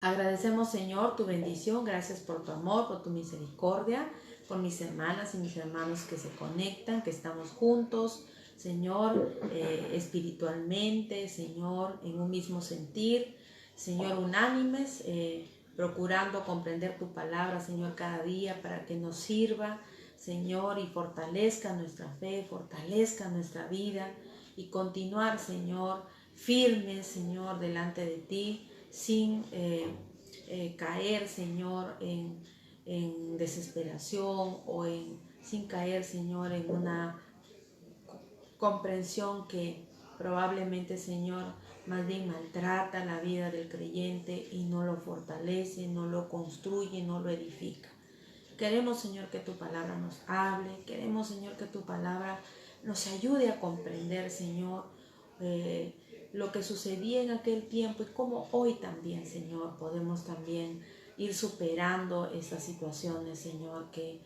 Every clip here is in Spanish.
Agradecemos, Señor, tu bendición. Gracias por tu amor, por tu misericordia, por mis hermanas y mis hermanos que se conectan, que estamos juntos, Señor, espiritualmente, Señor, en un mismo sentir, Señor, unánimes, procurando comprender tu palabra, Señor, cada día para que nos sirva, Señor, y fortalezca nuestra fe, fortalezca nuestra vida y continuar, Señor, firmes, Señor, delante de ti, sin caer, Señor, en desesperación o sin caer, Señor, en una comprensión que probablemente, Señor, más bien maltrata la vida del creyente y no lo fortalece, no lo construye, no lo edifica. Queremos, Señor, que tu palabra nos hable. Queremos, Señor, que tu palabra nos ayude a comprender, Señor, lo que sucedía en aquel tiempo y cómo hoy también, Señor, podemos también ir superando estas situaciones, Señor, que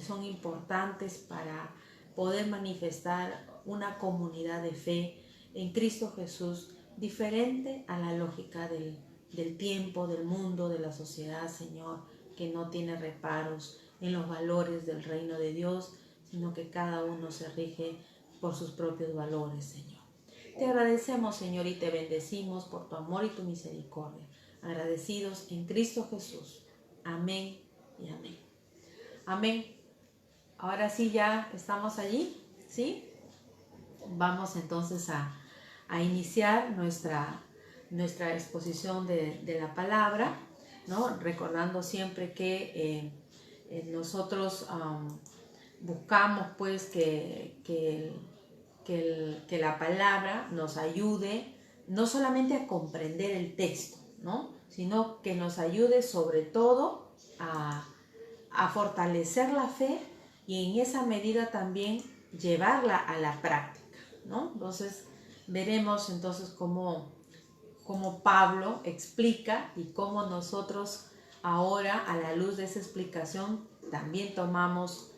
son importantes para poder manifestar una comunidad de fe en Cristo Jesús diferente a la lógica del tiempo, del mundo, de la sociedad, Señor, que no tiene reparos en los valores del reino de Dios, sino que cada uno se rige por sus propios valores, Señor. Te agradecemos, Señor, y te bendecimos por tu amor y tu misericordia. Agradecidos en Cristo Jesús. Amén y amén. Amén. Ahora sí ya estamos allí, ¿sí? Vamos entonces a iniciar nuestra exposición de la palabra, ¿no? Recordando siempre que nosotros buscamos pues que la palabra nos ayude no solamente a comprender el texto, ¿no? Sino que nos ayude sobre todo a fortalecer la fe y en esa medida también llevarla a la práctica, ¿no? Entonces veremos entonces cómo Pablo explica y cómo nosotros ahora a la luz de esa explicación también tomamos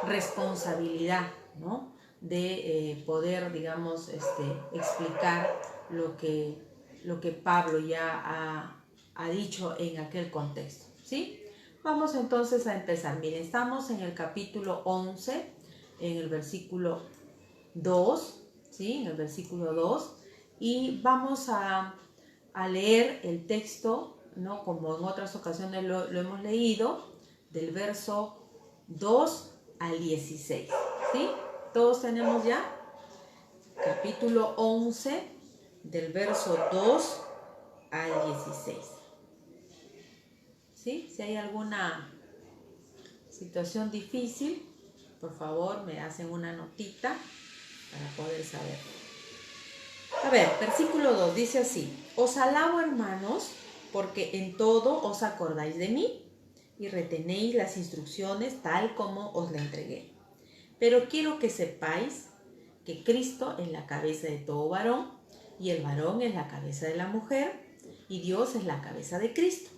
responsabilidad, ¿no? De poder, digamos, explicar lo que Pablo ya ha dicho en aquel contexto, ¿sí? Vamos entonces a empezar. Miren, estamos en el capítulo 11, en el versículo 2, ¿sí? En el versículo 2, y vamos a leer el texto, ¿no? Como en otras ocasiones lo hemos leído, del verso 2 al 16, ¿sí? Todos tenemos ya capítulo 11, del verso 2 al 16. ¿Sí? Si hay alguna situación difícil, por favor me hacen una notita para poder saber. A ver, versículo 2 dice así: Os alabo, hermanos, porque en todo os acordáis de mí y retenéis las instrucciones tal como os la entregué. Pero quiero que sepáis que Cristo es la cabeza de todo varón, y el varón es la cabeza de la mujer, y Dios es la cabeza de Cristo.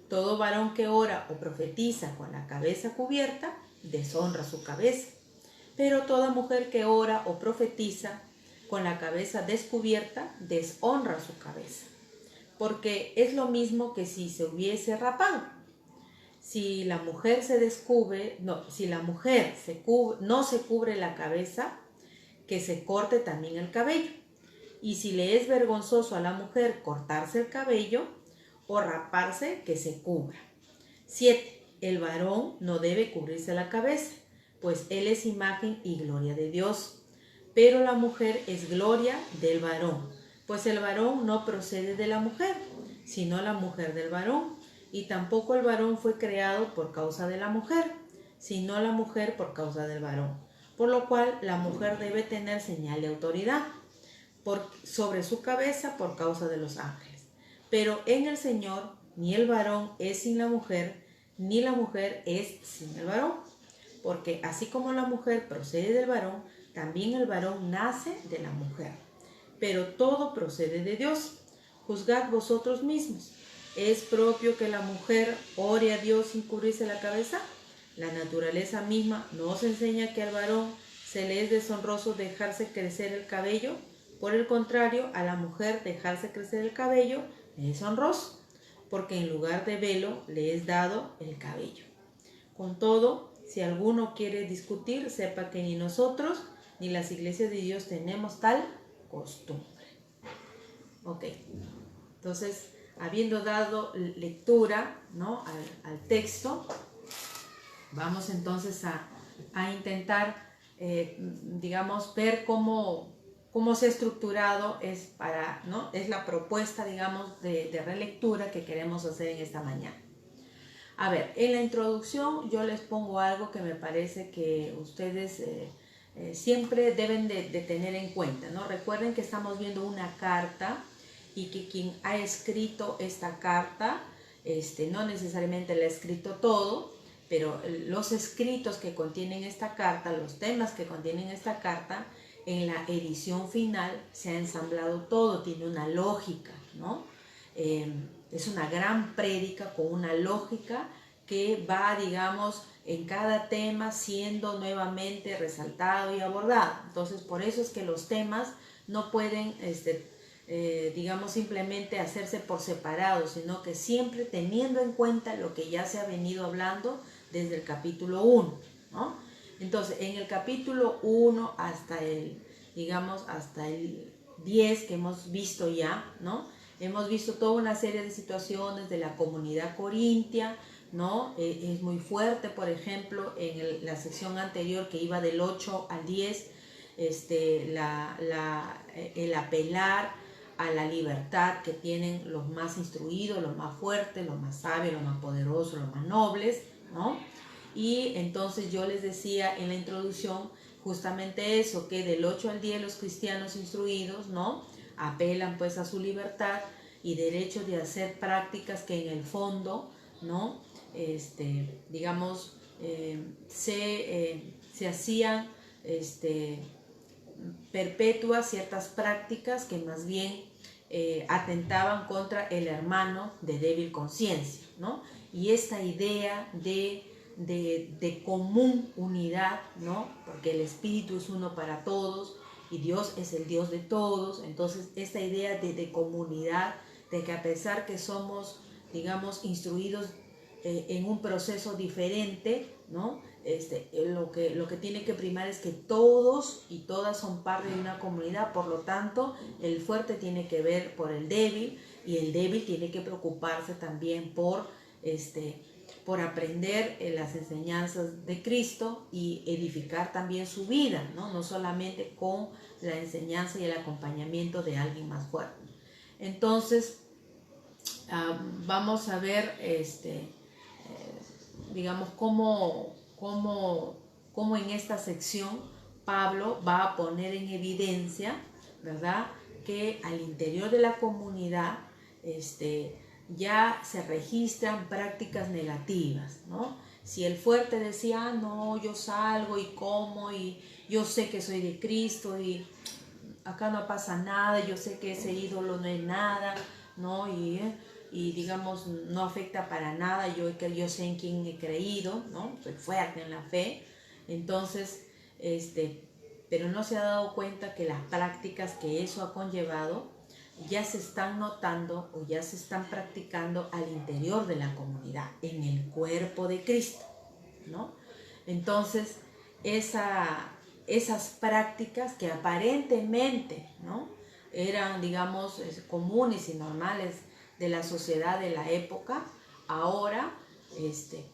Todo varón que ora o profetiza con la cabeza cubierta, deshonra su cabeza. Pero toda mujer que ora o profetiza con la cabeza descubierta, deshonra su cabeza. Porque es lo mismo que si se hubiese rapado. Si la mujer no se cubre la cabeza, que se corte también el cabello. Y si le es vergonzoso a la mujer cortarse el cabello o raparse, que se cubra. 7. El varón no debe cubrirse la cabeza, pues él es imagen y gloria de Dios. Pero la mujer es gloria del varón, pues el varón no procede de la mujer, sino la mujer del varón. Y tampoco el varón fue creado por causa de la mujer, sino la mujer por causa del varón. Por lo cual la mujer debe tener señal de autoridad sobre su cabeza por causa de los ángeles. Pero en el Señor ni el varón es sin la mujer, ni la mujer es sin el varón. Porque así como la mujer procede del varón, también el varón nace de la mujer. Pero todo procede de Dios. Juzgad vosotros mismos. ¿Es propio que la mujer ore a Dios sin cubrirse la cabeza? La naturaleza misma nos enseña que al varón se le es deshonroso dejarse crecer el cabello. Por el contrario, a la mujer dejarse crecer el cabello es honroso, porque en lugar de velo le es dado el cabello. Con todo, si alguno quiere discutir, sepa que ni nosotros ni las iglesias de Dios tenemos tal costumbre. Ok, entonces, habiendo dado lectura, ¿no?, al texto, vamos entonces a intentar, digamos, ver cómo se ha estructurado, ¿no?, es la propuesta, digamos, de relectura que queremos hacer en esta mañana. A ver, en la introducción yo les pongo algo que me parece que ustedes siempre deben de tener en cuenta, ¿no? Recuerden que estamos viendo una carta y que quien ha escrito esta carta, no necesariamente la ha escrito todo, pero los escritos que contienen esta carta, los temas que contienen esta carta, en la edición final se ha ensamblado todo, tiene una lógica, ¿no? Es una gran prédica con una lógica que va, digamos, en cada tema siendo nuevamente resaltado y abordado. Entonces, por eso es que los temas no pueden, digamos, simplemente hacerse por separado, sino que siempre teniendo en cuenta lo que ya se ha venido hablando desde el capítulo 1, ¿no? Entonces, en el capítulo 1 hasta el 10 que hemos visto ya, ¿no? Hemos visto toda una serie de situaciones de la comunidad corintia, ¿no? Es muy fuerte, por ejemplo, en la sección anterior que iba del 8 al 10, el apelar a la libertad que tienen los más instruidos, los más fuertes, los más sabios, los más poderosos, los más nobles, ¿no? Y entonces yo les decía en la introducción justamente eso, que del 8 al 10 los cristianos instruidos, ¿no?, apelan pues a su libertad y derecho de hacer prácticas que en el fondo, ¿no?, digamos, se hacían perpetuas ciertas prácticas que más bien atentaban contra el hermano de débil conciencia, ¿no? Y esta idea de común unidad, ¿no?, porque el Espíritu es uno para todos y Dios es el Dios de todos. Entonces esta idea de comunidad, de que a pesar que somos, digamos, instruidos en un proceso diferente, ¿no?, lo que tiene que primar es que todos y todas son parte de una comunidad. Por lo tanto, el fuerte tiene que ver por el débil y el débil tiene que preocuparse también por aprender las enseñanzas de Cristo y edificar también su vida, ¿no? No solamente con la enseñanza y el acompañamiento de alguien más fuerte. Entonces, vamos a ver, digamos, cómo en esta sección Pablo va a poner en evidencia, ¿verdad?, que al interior de la comunidad ya se registran prácticas negativas, ¿no? Si el fuerte decía, no, yo salgo y como y yo sé que soy de Cristo y acá no pasa nada, yo sé que ese ídolo no es nada, ¿no? Y digamos, no afecta para nada, yo sé en quién he creído, ¿no? Soy fuerte en la fe. Entonces, pero no se ha dado cuenta que las prácticas que eso ha conllevado ya se están notando o ya se están practicando al interior de la comunidad, en el cuerpo de Cristo, ¿no? Entonces, esas prácticas que aparentemente, ¿no?, eran, digamos, comunes y normales de la sociedad de la época, ahora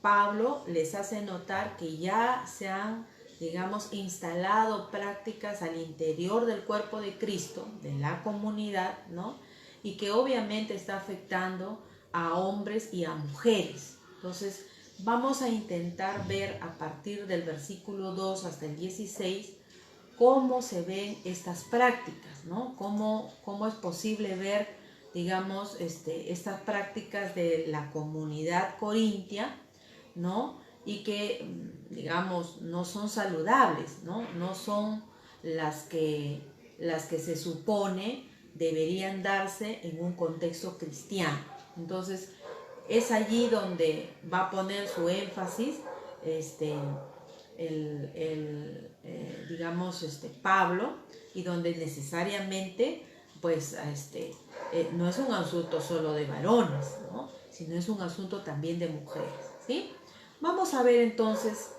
Pablo les hace notar que ya se han, digamos, instalado prácticas al interior del cuerpo de Cristo, de la comunidad, ¿no?, y que obviamente está afectando a hombres y a mujeres. Entonces, vamos a intentar ver a partir del versículo 2 hasta el 16 cómo se ven estas prácticas, ¿no? Cómo es posible ver, digamos, estas prácticas de la comunidad corintia, ¿no?, y que, digamos, no son saludables, ¿no? No son las que se supone deberían darse en un contexto cristiano. Entonces, es allí donde va a poner su énfasis digamos, Pablo, y donde necesariamente pues no es un asunto solo de varones, ¿no? Sino es un asunto también de mujeres, ¿sí? Vamos a ver entonces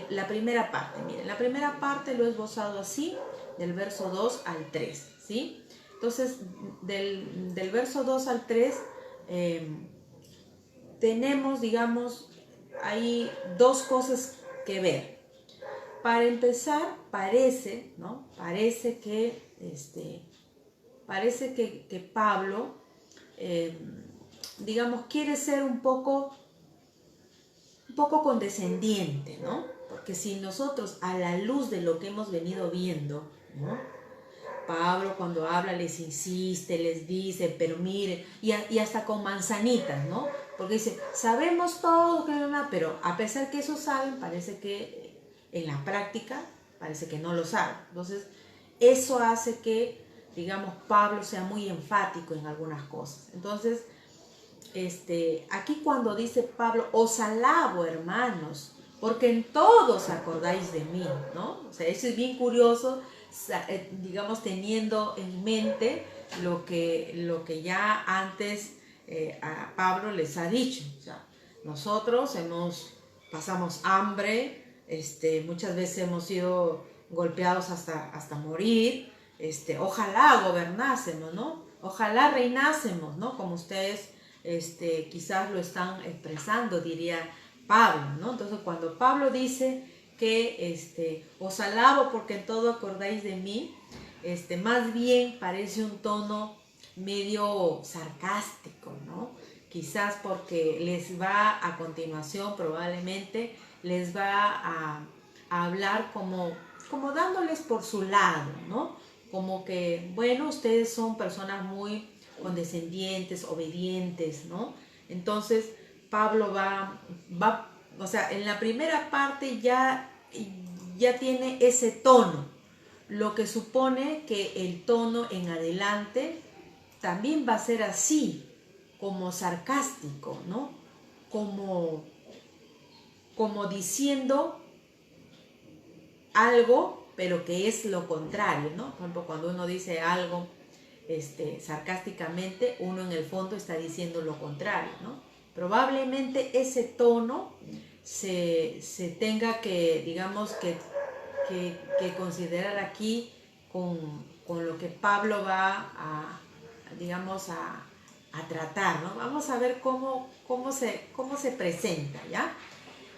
la primera parte. Miren, la primera parte lo he esbozado así, del verso 2 al 3, ¿sí? Entonces, del verso 2 al 3, tenemos, digamos, hay dos cosas que ver. Para empezar, parece, ¿no? Parece que Pablo, digamos, quiere ser un poco condescendiente, ¿no? Porque si nosotros, a la luz de lo que hemos venido viendo, ¿no? Pablo cuando habla les insiste, les dice, pero mire, y hasta con manzanitas, ¿no? Porque dice, sabemos todo, pero a pesar que eso saben, parece que en la práctica, parece que no lo saben. Entonces, eso hace que, digamos, Pablo sea muy enfático en algunas cosas. Entonces, aquí cuando dice Pablo, os alabo, hermanos, porque en todos acordáis de mí, ¿no? O sea, eso es bien curioso, digamos, teniendo en mente lo que ya antes a Pablo les ha dicho. O sea, nosotros pasamos hambre, muchas veces hemos sido golpeados hasta morir, ojalá gobernásemos, ¿no? Ojalá reinásemos, ¿no? Como ustedes quizás lo están expresando, diría Pablo, ¿no? Entonces, cuando Pablo dice que os alabo porque en todo acordáis de mí, más bien parece un tono medio sarcástico, ¿no? Quizás porque les va a continuación, probablemente les va a hablar como dándoles por su lado, ¿no? Como que, bueno, ustedes son personas muy condescendientes, obedientes, ¿no? Entonces, Pablo o sea, en la primera parte ya tiene ese tono, lo que supone que el tono en adelante también va a ser así, como sarcástico, ¿no? Como diciendo algo, pero que es lo contrario, ¿no? Por ejemplo, cuando uno dice algo sarcásticamente, uno en el fondo está diciendo lo contrario, ¿no? Probablemente ese tono se tenga que, digamos, que considerar aquí con lo que Pablo va digamos, a tratar, ¿no? Vamos a ver cómo se presenta, ¿ya?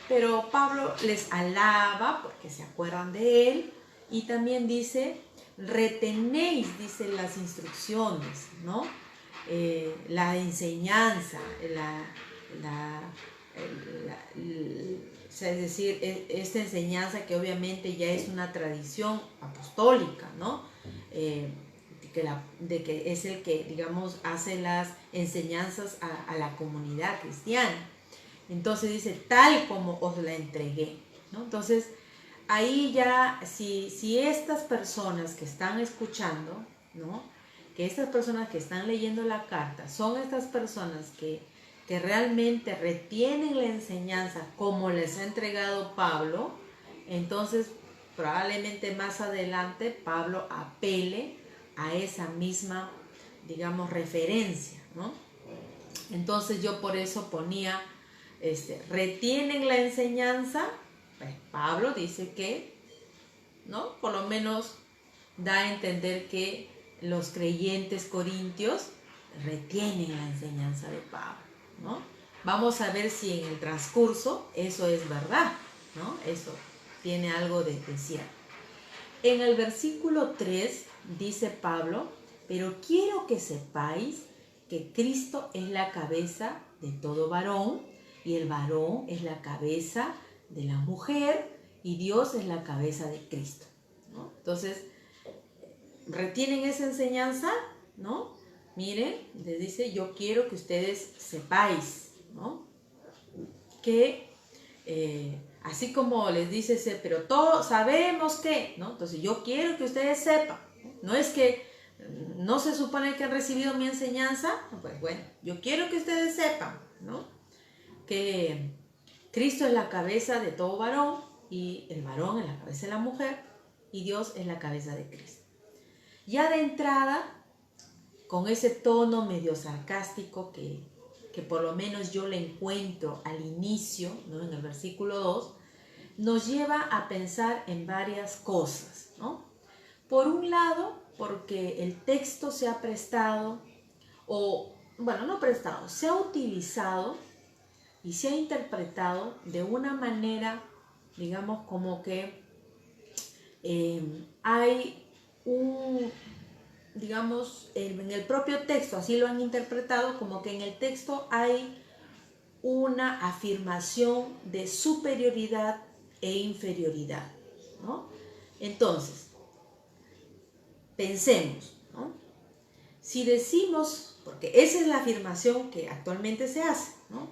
Pero Pablo les alaba porque se acuerdan de él y también dice, retenéis, dice, las instrucciones, ¿no? La enseñanza, o sea, es decir, esta enseñanza que obviamente ya es una tradición apostólica, ¿no? De que es el que, digamos, hace las enseñanzas a la comunidad cristiana. Entonces dice, tal como os la entregué, ¿no? Entonces, ahí ya, si estas personas que están escuchando, ¿no? Que estas personas que están leyendo la carta son estas personas que realmente retienen la enseñanza como les ha entregado Pablo, entonces probablemente más adelante Pablo apele a esa misma, digamos, referencia, ¿no? Entonces yo por eso ponía, retienen la enseñanza. Pues Pablo dice que, ¿no? Por lo menos da a entender que los creyentes corintios retienen la enseñanza de Pablo, ¿no? Vamos a ver si en el transcurso eso es verdad, ¿no? Eso tiene algo de cierto. En el versículo 3 dice Pablo, pero quiero que sepáis que Cristo es la cabeza de todo varón y el varón es la cabeza de la mujer y Dios es la cabeza de Cristo, ¿no? Entonces, ¿retienen esa enseñanza? ¿No? Miren, les dice, yo quiero que ustedes sepáis, ¿no? Que así como les dice, pero todos sabemos que, ¿no? Entonces yo quiero que ustedes sepan, ¿no? No es que no se supone que han recibido mi enseñanza, pues bueno, yo quiero que ustedes sepan, ¿no? Que Cristo es la cabeza de todo varón y el varón es la cabeza de la mujer y Dios es la cabeza de Cristo. Ya de entrada, con ese tono medio sarcástico que por lo menos yo le encuentro al inicio, ¿no? En el versículo 2, nos lleva a pensar en varias cosas, ¿no? Por un lado, porque el texto se ha prestado, o bueno, no prestado, se ha utilizado y se ha interpretado de una manera, digamos, como que hay un, digamos, en el propio texto, así lo han interpretado, como que en el texto hay una afirmación de superioridad e inferioridad, ¿no? Entonces, pensemos, ¿no? Si decimos, porque esa es la afirmación que actualmente se hace, ¿no?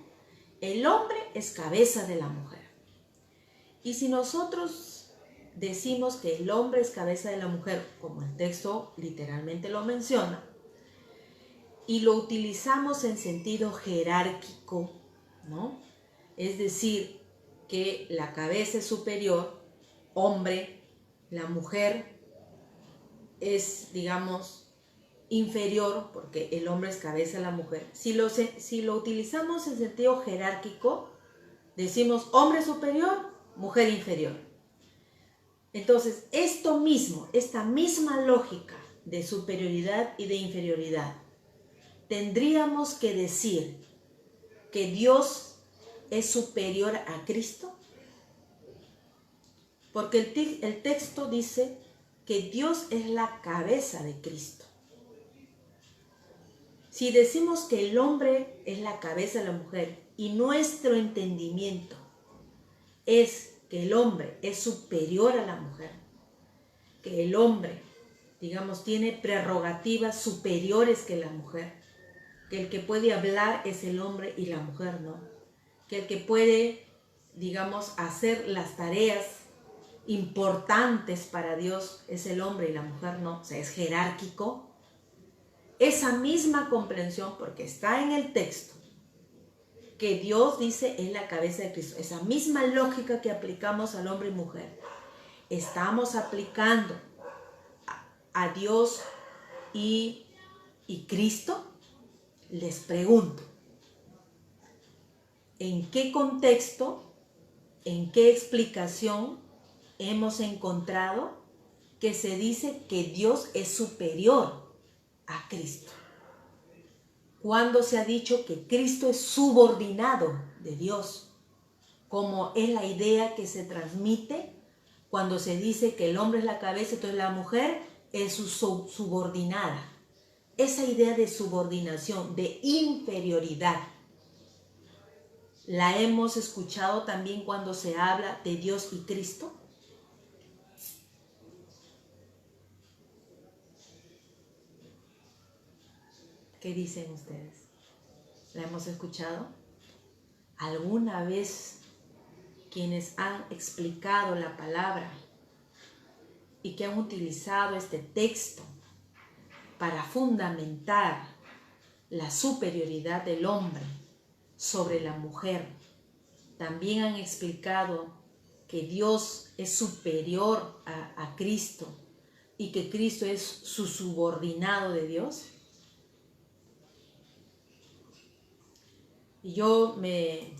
El hombre es cabeza de la mujer. Y si nosotros decimos que el hombre es cabeza de la mujer, como el texto literalmente lo menciona, y lo utilizamos en sentido jerárquico, ¿no? Es decir, que la cabeza es superior, hombre, la mujer es, digamos, inferior, porque el hombre es cabeza de la mujer. Si lo utilizamos en sentido jerárquico, decimos hombre superior, mujer inferior. Entonces, esto mismo, esta misma lógica de superioridad y de inferioridad, tendríamos que decir que Dios es superior a Cristo, porque el texto dice que Dios es la cabeza de Cristo. Si decimos que el hombre es la cabeza de la mujer y nuestro entendimiento es que el hombre es superior a la mujer, que el hombre, digamos, tiene prerrogativas superiores que la mujer, que el que puede hablar es el hombre y la mujer no, que el que puede, digamos, hacer las tareas importantes para Dios es el hombre y la mujer no, o sea, es jerárquico. Esa misma comprensión, porque está en el texto, que Dios dice es la cabeza de Cristo, esa misma lógica que aplicamos al hombre y mujer, estamos aplicando a Dios y Cristo. Les pregunto, ¿en qué contexto, en qué explicación hemos encontrado que se dice que Dios es superior a Cristo? ¿Cuándo se ha dicho que Cristo es subordinado de Dios? Como es la idea que se transmite cuando se dice que el hombre es la cabeza, entonces la mujer es su subordinada. Esa idea de subordinación, de inferioridad, la hemos escuchado también cuando se habla de Dios y Cristo. ¿Qué dicen ustedes? ¿La hemos escuchado? ¿Alguna vez quienes han explicado la palabra y que han utilizado este texto para fundamentar la superioridad del hombre sobre la mujer, también han explicado que Dios es superior a Cristo y que Cristo es su subordinado de Dios? Y yo me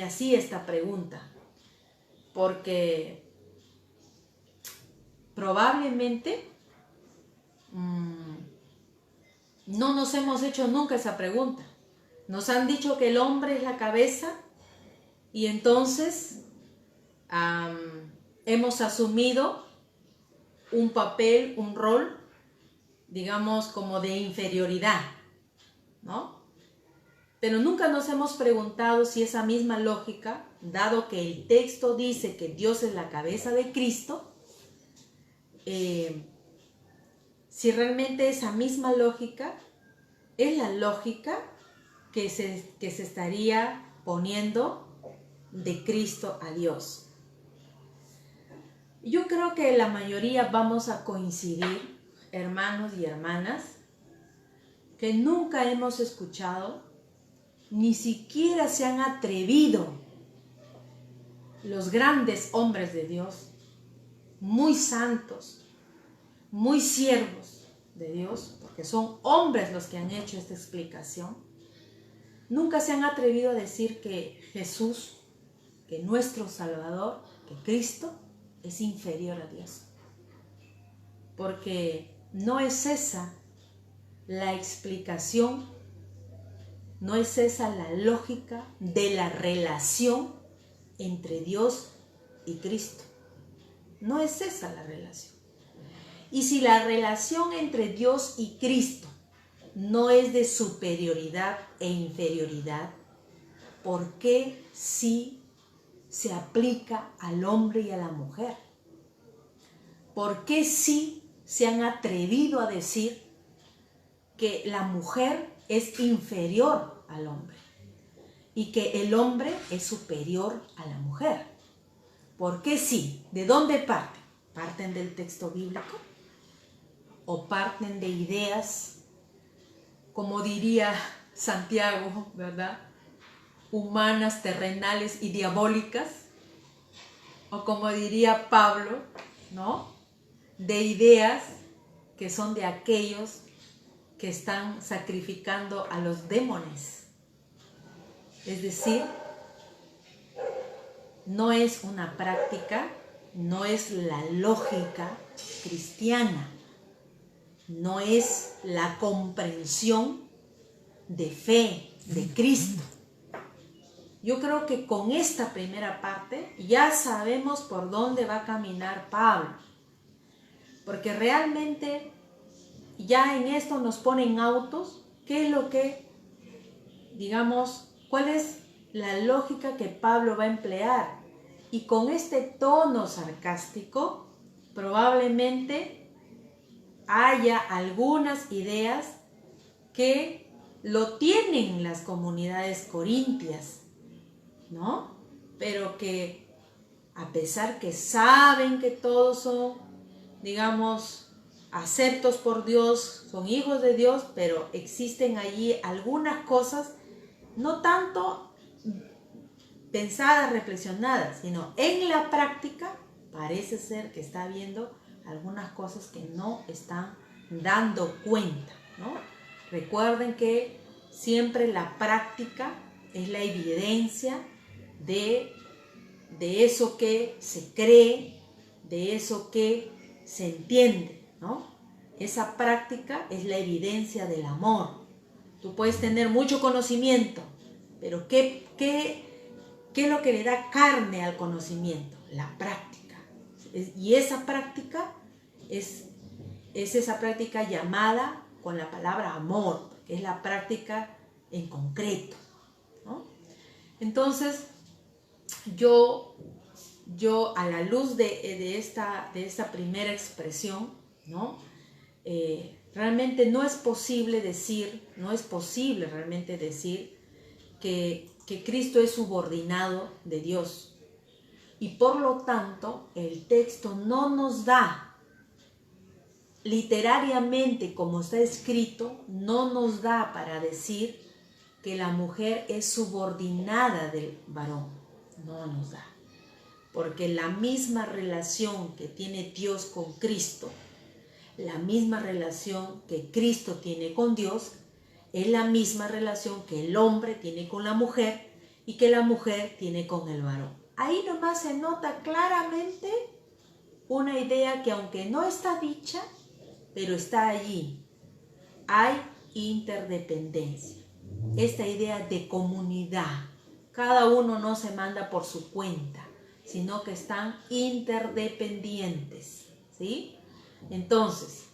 hacía esta pregunta, porque probablemente no nos hemos hecho nunca esa pregunta. Nos han dicho que el hombre es la cabeza y entonces hemos asumido un papel, un rol, digamos, como de inferioridad, ¿no? Pero nunca nos hemos preguntado si esa misma lógica, dado que el texto dice que Dios es la cabeza de Cristo, si realmente esa misma lógica es la lógica que se estaría poniendo de Cristo a Dios. Yo creo que la mayoría vamos a coincidir, hermanos y hermanas, que nunca hemos escuchado, ni siquiera se han atrevido los grandes hombres de Dios muy santos, muy siervos de Dios, porque son hombres los que han hecho esta explicación, nunca se han atrevido a decir que Jesús, que nuestro Salvador, que Cristo es inferior a Dios. Porque no es esa la explicación, no es esa la lógica de la relación entre Dios y Cristo. No es esa la relación. Y si la relación entre Dios y Cristo no es de superioridad e inferioridad, ¿por qué sí se aplica al hombre y a la mujer? ¿Por qué sí se han atrevido a decir que la mujer es inferior al hombre y que el hombre es superior a la mujer? ¿Por qué sí? ¿De dónde parten? ¿Parten del texto bíblico? ¿O parten de ideas, como diría Santiago, ¿verdad?, humanas, terrenales y diabólicas? O como diría Pablo, ¿no?, de ideas que son de aquellos que están sacrificando a los demonios. Es decir, no es una práctica, no es la lógica cristiana, no es la comprensión de fe de Cristo. Yo creo que con esta primera parte ya sabemos por dónde va a caminar Pablo, porque realmente ya en esto nos ponen autos. ¿Qué es lo que, digamos, cuál es la lógica que Pablo va a emplear? Y con este tono sarcástico probablemente haya algunas ideas que lo tienen las comunidades corintias, ¿no? Pero que a pesar que saben que todos son, digamos, aceptos por Dios, son hijos de Dios, pero existen allí algunas cosas no tanto pensadas, reflexionadas, sino en la práctica parece ser que está habiendo algunas cosas que no están dando cuenta, ¿no? Recuerden que siempre la práctica es la evidencia de eso que se cree, de eso que se entiende, ¿no? Esa práctica es la evidencia del amor. Tú puedes tener mucho conocimiento, pero ¿qué es lo que le da carne al conocimiento? La práctica. Y esa práctica es esa práctica llamada con la palabra amor, que es la práctica en concreto, ¿no? Entonces, yo a la luz de esta primera expresión, ¿no?, realmente no es posible realmente decir que Cristo es subordinado de Dios. Y por lo tanto, el texto no nos da, literariamente como está escrito, no nos da para decir que la mujer es subordinada del varón. No nos da. Porque la misma relación que tiene Dios con Cristo, la misma relación que Cristo tiene con Dios, es la misma relación que el hombre tiene con la mujer y que la mujer tiene con el varón. Ahí nomás se nota claramente una idea que, aunque no está dicha, pero está allí. Hay interdependencia. Esta idea de comunidad. Cada uno no se manda por su cuenta, sino que están interdependientes, ¿sí? Entonces,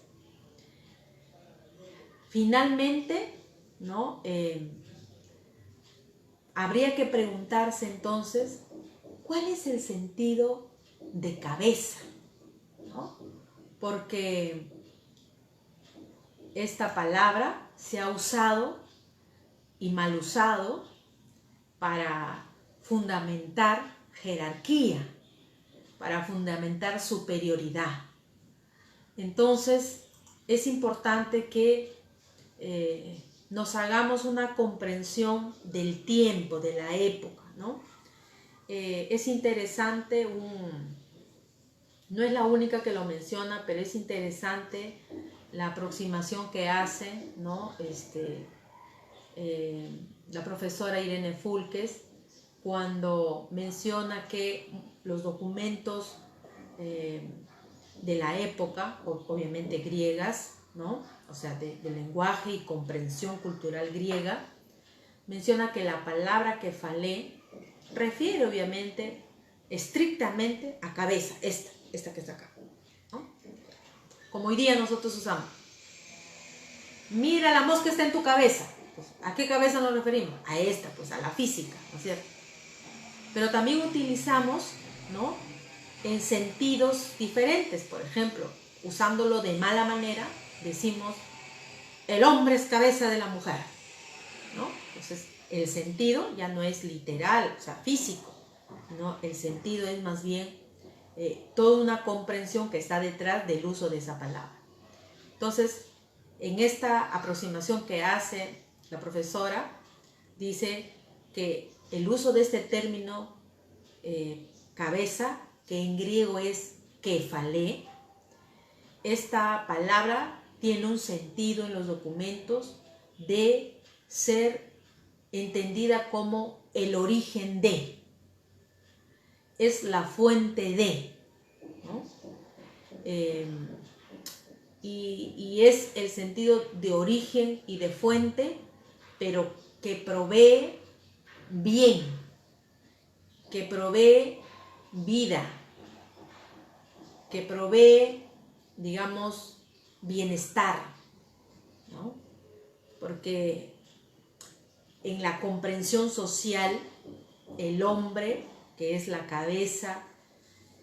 finalmente, ¿no?, habría que preguntarse entonces, ¿cuál es el sentido de cabeza? ¿No? Porque esta palabra se ha usado y mal usado para fundamentar jerarquía, para fundamentar superioridad. Entonces, es importante que nos hagamos una comprensión del tiempo, de la época, ¿no? Es interesante No es la única que lo menciona, pero es interesante la aproximación que hace, ¿no? La profesora Irene Fulques, cuando menciona que los documentos de la época, obviamente griegas, ¿no? O sea, de lenguaje y comprensión cultural griega, menciona que la palabra kefalé refiere obviamente estrictamente a cabeza, esta que está acá, ¿no? Como hoy día nosotros usamos. Mira, la mosca está en tu cabeza. Pues, ¿a qué cabeza nos referimos? A esta, pues a la física, ¿no es cierto? Pero también utilizamos, ¿no?, en sentidos diferentes. Por ejemplo, usándolo de mala manera, decimos, el hombre es cabeza de la mujer, ¿no? Entonces, el sentido ya no es literal, o sea, físico, ¿no? El sentido es más bien toda una comprensión que está detrás del uso de esa palabra. Entonces, en esta aproximación que hace la profesora, dice que el uso de este término cabeza, que en griego es kefalé, esta palabra tiene un sentido en los documentos de ser entendida como el origen de, es la fuente de, ¿no? Y es el sentido de origen y de fuente, pero que provee bien, que provee vida, que provee, digamos, bienestar, ¿no? Porque en la comprensión social, el hombre, que es la cabeza,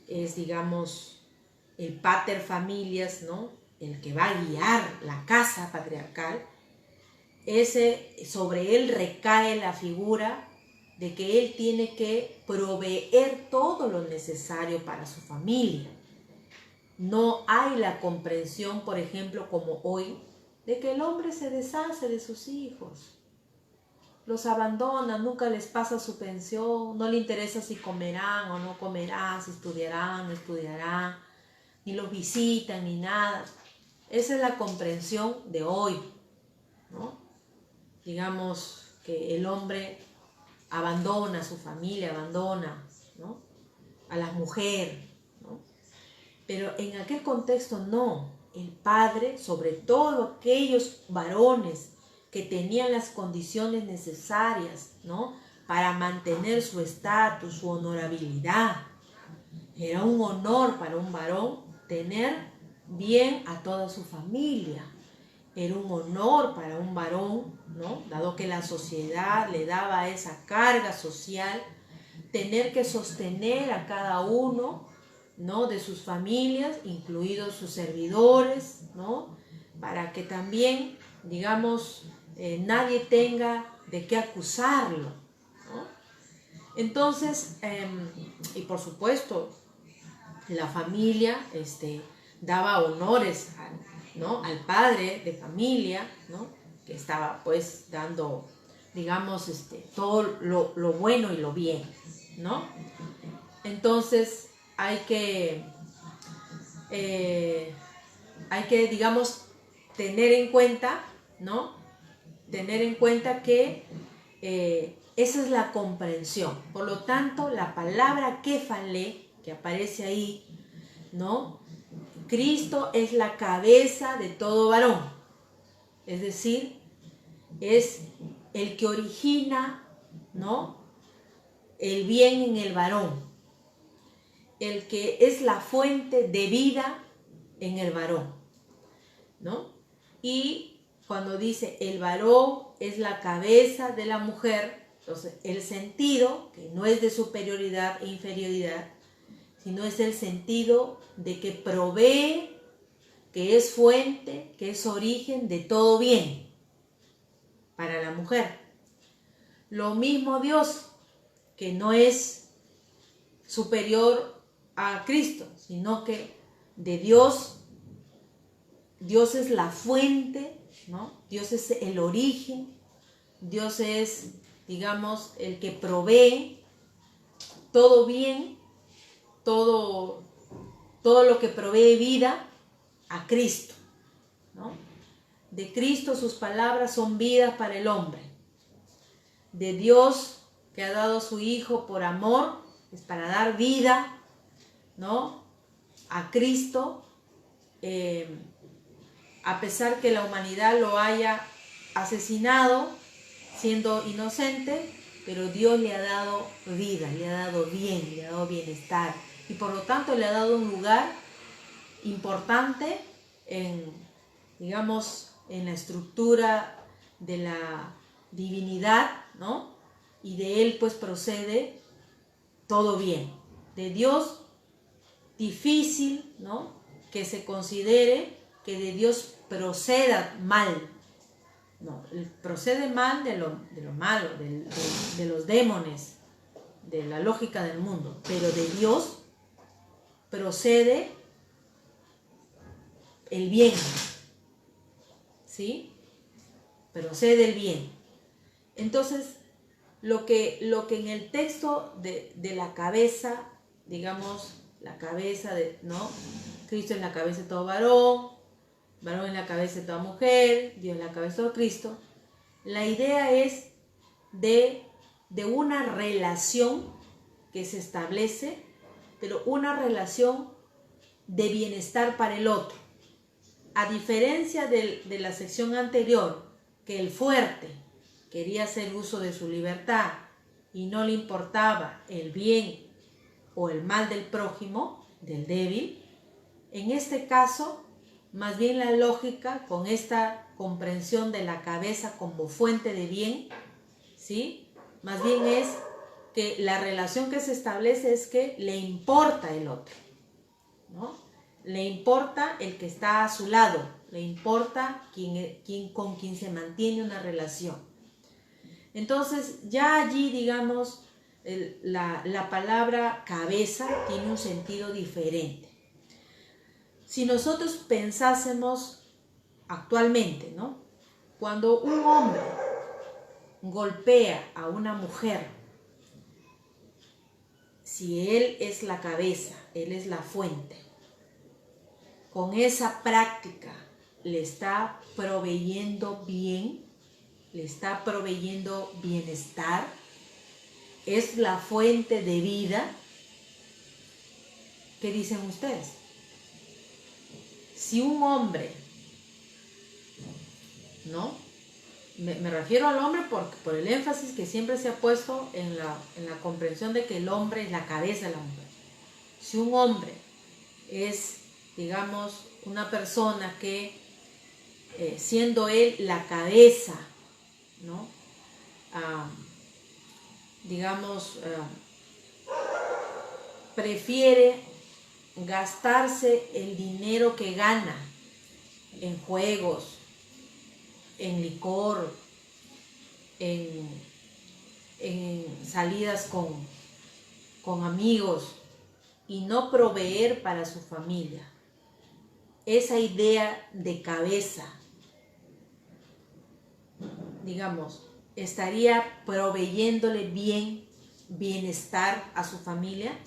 es, digamos, el pater familias, ¿no?, el que va a guiar la casa patriarcal. Sobre él recae la figura de que él tiene que proveer todo lo necesario para su familia. No hay la comprensión, por ejemplo, como hoy, de que el hombre se deshace de sus hijos, los abandona, nunca les pasa su pensión, no le interesa si comerán o no comerán, si estudiarán o no estudiarán, ni los visitan ni nada. Esa es la comprensión de hoy, ¿no? Digamos que el hombre abandona a su familia, abandona, ¿no?, a la mujer, ¿no? Pero en aquel contexto no. El padre, sobre todo aquellos varones que tenían las condiciones necesarias, ¿no?, para mantener su estatus, su honorabilidad. Era un honor para un varón tener bien a toda su familia. Era un honor para un varón, ¿no?, dado que la sociedad le daba esa carga social, tener que sostener a cada uno, ¿no?, de sus familias, incluidos sus servidores, ¿no?, para que también, digamos, nadie tenga de qué acusarlo, ¿no? Entonces, y por supuesto, la familia daba honores ¿no?, al padre de familia, ¿no?, que estaba pues dando, digamos, todo lo bueno y lo bien, ¿no? Entonces hay que, digamos, tener en cuenta, ¿no?, tener en cuenta que esa es la comprensión. Por lo tanto, la palabra kefalé, que aparece ahí, ¿no?, Cristo es la cabeza de todo varón, es decir, es el que origina, ¿no?, el bien en el varón, el que es la fuente de vida en el varón, ¿no? Y cuando dice el varón es la cabeza de la mujer, entonces el sentido, que no es de superioridad e inferioridad, sino es el sentido de que provee, que es fuente, que es origen de todo bien para la mujer. Lo mismo Dios, que no es superior a Cristo, sino que de Dios es la fuente, ¿no? Dios es el origen, Dios es, digamos, el que provee todo bien, todo todo lo que provee vida a Cristo, ¿no? De Cristo sus palabras son vidas para el hombre. De Dios que ha dado a su Hijo por amor, es para dar vida, ¿no?, a Cristo, a pesar que la humanidad lo haya asesinado siendo inocente, pero Dios le ha dado vida, le ha dado bien, le ha dado bienestar, y por lo tanto le ha dado un lugar importante digamos, en la estructura de la divinidad, ¿no? Y de él pues procede todo bien. De Dios difícil, ¿no?, que se considere que de Dios proceda mal. No, procede mal de lo malo, de los démones, de la lógica del mundo, pero de Dios procede el bien, ¿sí? Procede el bien. Entonces, lo que en el texto de la cabeza, digamos, la cabeza ¿no? Cristo en la cabeza de todo varón, varón en la cabeza de toda mujer, Dios en la cabeza de todo Cristo. La idea es de una relación que se establece, pero una relación de bienestar para el otro. A diferencia de la sección anterior, que el fuerte quería hacer uso de su libertad y no le importaba el bien o el mal del prójimo, del débil, en este caso, más bien la lógica, con esta comprensión de la cabeza como fuente de bien, ¿sí?, más bien es que la relación que se establece es que le importa el otro, ¿no? Le importa el que está a su lado, le importa con quien se mantiene una relación. Entonces, ya allí, digamos, la palabra cabeza tiene un sentido diferente. Si nosotros pensásemos actualmente, ¿no?, cuando un hombre golpea a una mujer, si él es la cabeza, él es la fuente, con esa práctica le está proveyendo bien, le está proveyendo bienestar, es la fuente de vida. ¿Qué dicen ustedes? Si un hombre, ¿no?, me refiero al hombre por el énfasis que siempre se ha puesto en la comprensión de que el hombre es la cabeza de la mujer. Si un hombre es, digamos, una persona que, siendo él la cabeza, ¿no?, digamos, prefiere gastarse el dinero que gana en juegos, en licor, en salidas con amigos, y no proveer para su familia, esa idea de cabeza, digamos, estaría proveyéndole bienestar a su familia.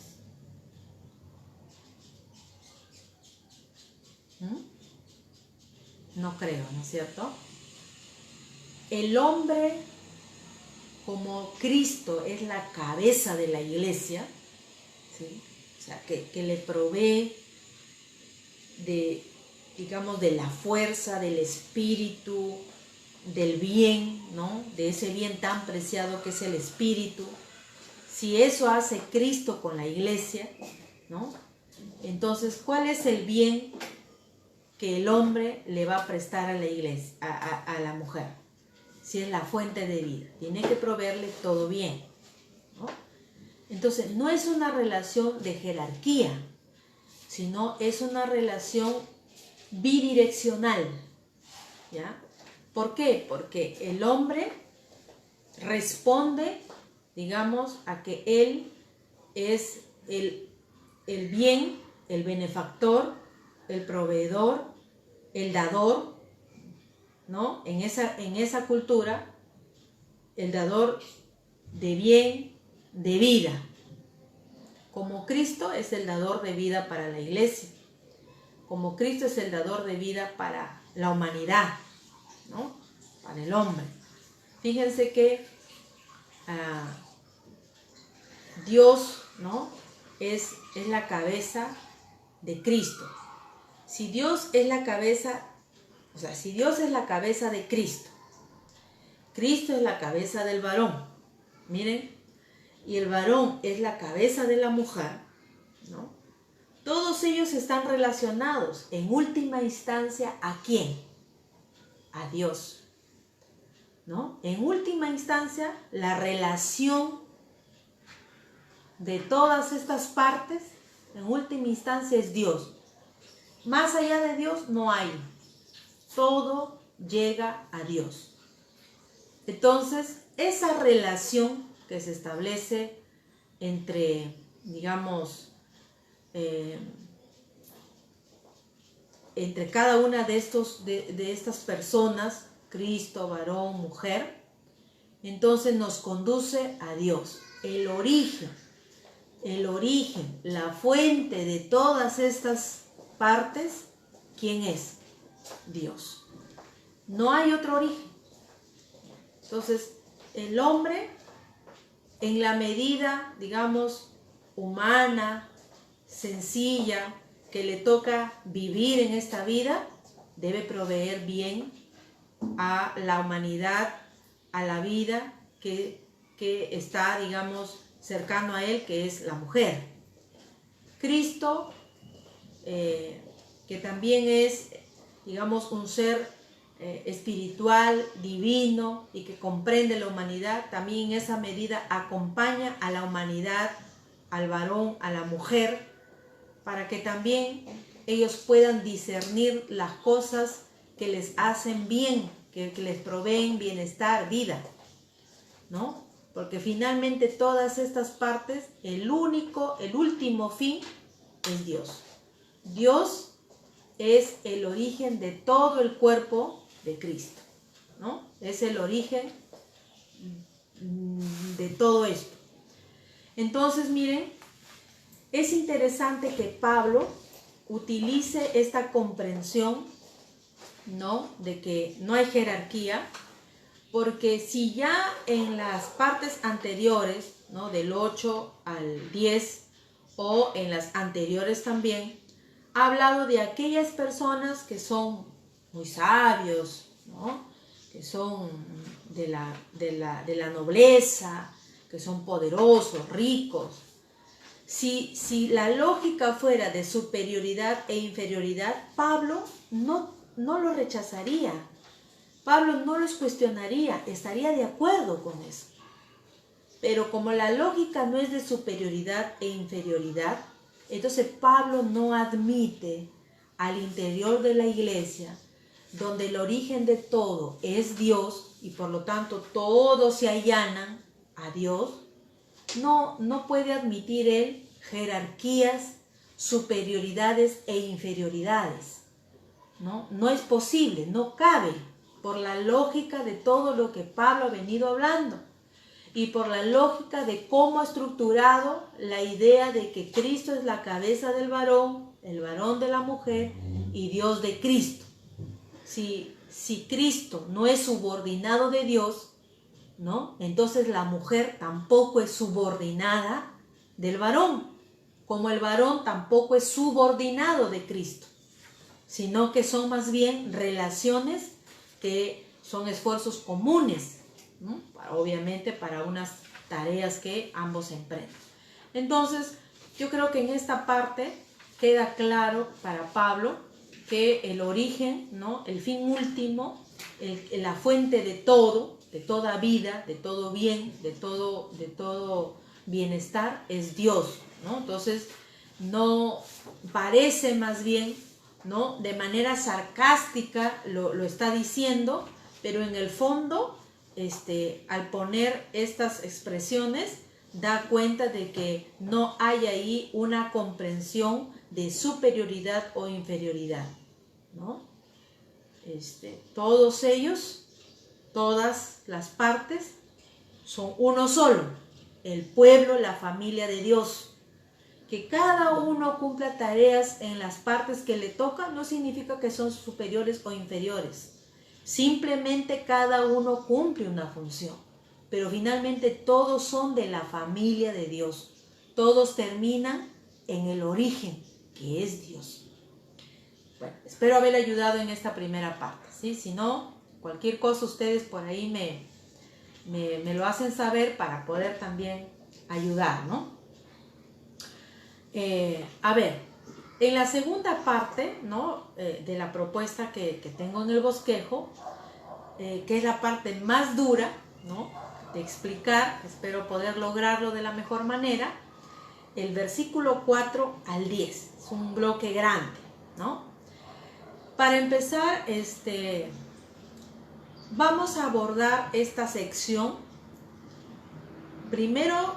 No creo, ¿no es cierto? El hombre, como Cristo es la cabeza de la iglesia, ¿sí?, o sea, que le provee digamos, de la fuerza, del espíritu, del bien, ¿no?, de ese bien tan preciado que es el espíritu. Si eso hace Cristo con la iglesia, ¿no?, entonces, ¿cuál es el bien que el hombre le va a prestar a la iglesia, a la mujer? Si es la fuente de vida, tiene que proveerle todo bien, ¿no? Entonces, no es una relación de jerarquía, sino es una relación bidireccional, ¿ya? ¿Por qué? Porque el hombre responde, digamos, a que él es el bien, el benefactor, el proveedor, el dador, ¿no? En esa cultura, el dador de bien, de vida. Como Cristo es el dador de vida para la iglesia, como Cristo es el dador de vida para la humanidad, ¿no? Para el hombre. Fíjense que Dios, ¿no? es la cabeza de Cristo. Si Dios es la cabeza, o sea, si Dios es la cabeza de Cristo, Cristo es la cabeza del varón, miren, y el varón es la cabeza de la mujer, ¿no? Todos ellos están relacionados en última instancia ¿a quién? A Dios, ¿no? En última instancia, la relación de todas estas partes, en última instancia es Dios. Más allá de Dios no hay. Todo llega a Dios. Entonces, esa relación que se establece entre, digamos, entre cada una de estas personas, Cristo, varón, mujer, entonces nos conduce a Dios. El origen, la fuente de todas estas partes, ¿quién es? Dios. No hay otro origen. Entonces, el hombre, en la medida, digamos, humana, sencilla, que le toca vivir en esta vida, debe proveer bien a la humanidad, a la vida que está, digamos, cercano a él, que es la mujer. Cristo, que también es, digamos, un ser espiritual, divino y que comprende la humanidad, también en esa medida acompaña a la humanidad, al varón, a la mujer, para que también ellos puedan discernir las cosas que les hacen bien, que les proveen bienestar, vida, ¿no? Porque finalmente todas estas partes, el último fin es Dios. Dios es el origen de todo el cuerpo de Cristo, ¿no? Es el origen de todo esto. Entonces, miren, es interesante que Pablo utilice esta comprensión, ¿no? De que no hay jerarquía, porque si ya en las partes anteriores, ¿no? Del 8 al 10 o en las anteriores también, ha hablado de aquellas personas que son muy sabios, ¿no? Que son de la nobleza, que son poderosos, ricos. Si la lógica fuera de superioridad e inferioridad, Pablo no lo rechazaría. Pablo no los cuestionaría, estaría de acuerdo con eso. Pero como la lógica no es de superioridad e inferioridad, entonces Pablo no admite al interior de la iglesia, donde el origen de todo es Dios y por lo tanto todos se allanan a Dios, no puede admitir él jerarquías, superioridades e inferioridades. No es posible, no cabe, por la lógica de todo lo que Pablo ha venido hablando y por la lógica de cómo ha estructurado la idea de que Cristo es la cabeza del varón, el varón de la mujer y Dios de Cristo. Si Cristo no es subordinado de Dios, ¿no? Entonces la mujer tampoco es subordinada del varón, como el varón tampoco es subordinado de Cristo, sino que son más bien relaciones que son esfuerzos comunes, ¿no? Obviamente para unas tareas que ambos emprenden. Entonces, yo creo que en esta parte queda claro para Pablo que el origen, ¿no? El fin último, la fuente de todo, de toda vida, de todo bien, de todo bienestar, es Dios, ¿no? Entonces, no parece más bien, ¿no? De manera sarcástica lo está diciendo, pero en el fondo, al poner estas expresiones, da cuenta de que no hay ahí una comprensión de superioridad o inferioridad, ¿no? Todos ellos, todas las partes, son uno solo, el pueblo, la familia de Dios. Que cada uno cumpla tareas en las partes que le tocan no significa que son superiores o inferiores. Simplemente cada uno cumple una función. Pero finalmente todos son de la familia de Dios. Todos terminan en el origen, que es Dios. Bueno, espero haber ayudado en esta primera parte, ¿sí? Si no, cualquier cosa ustedes por ahí me lo hacen saber para poder también ayudar, ¿no? A ver, en la segunda parte, ¿no? De la propuesta que tengo en el bosquejo, que es la parte más dura, ¿no? De explicar, espero poder lograrlo de la mejor manera, el versículo 4 al 10, es un bloque grande, ¿no? Para empezar, vamos a abordar esta sección primero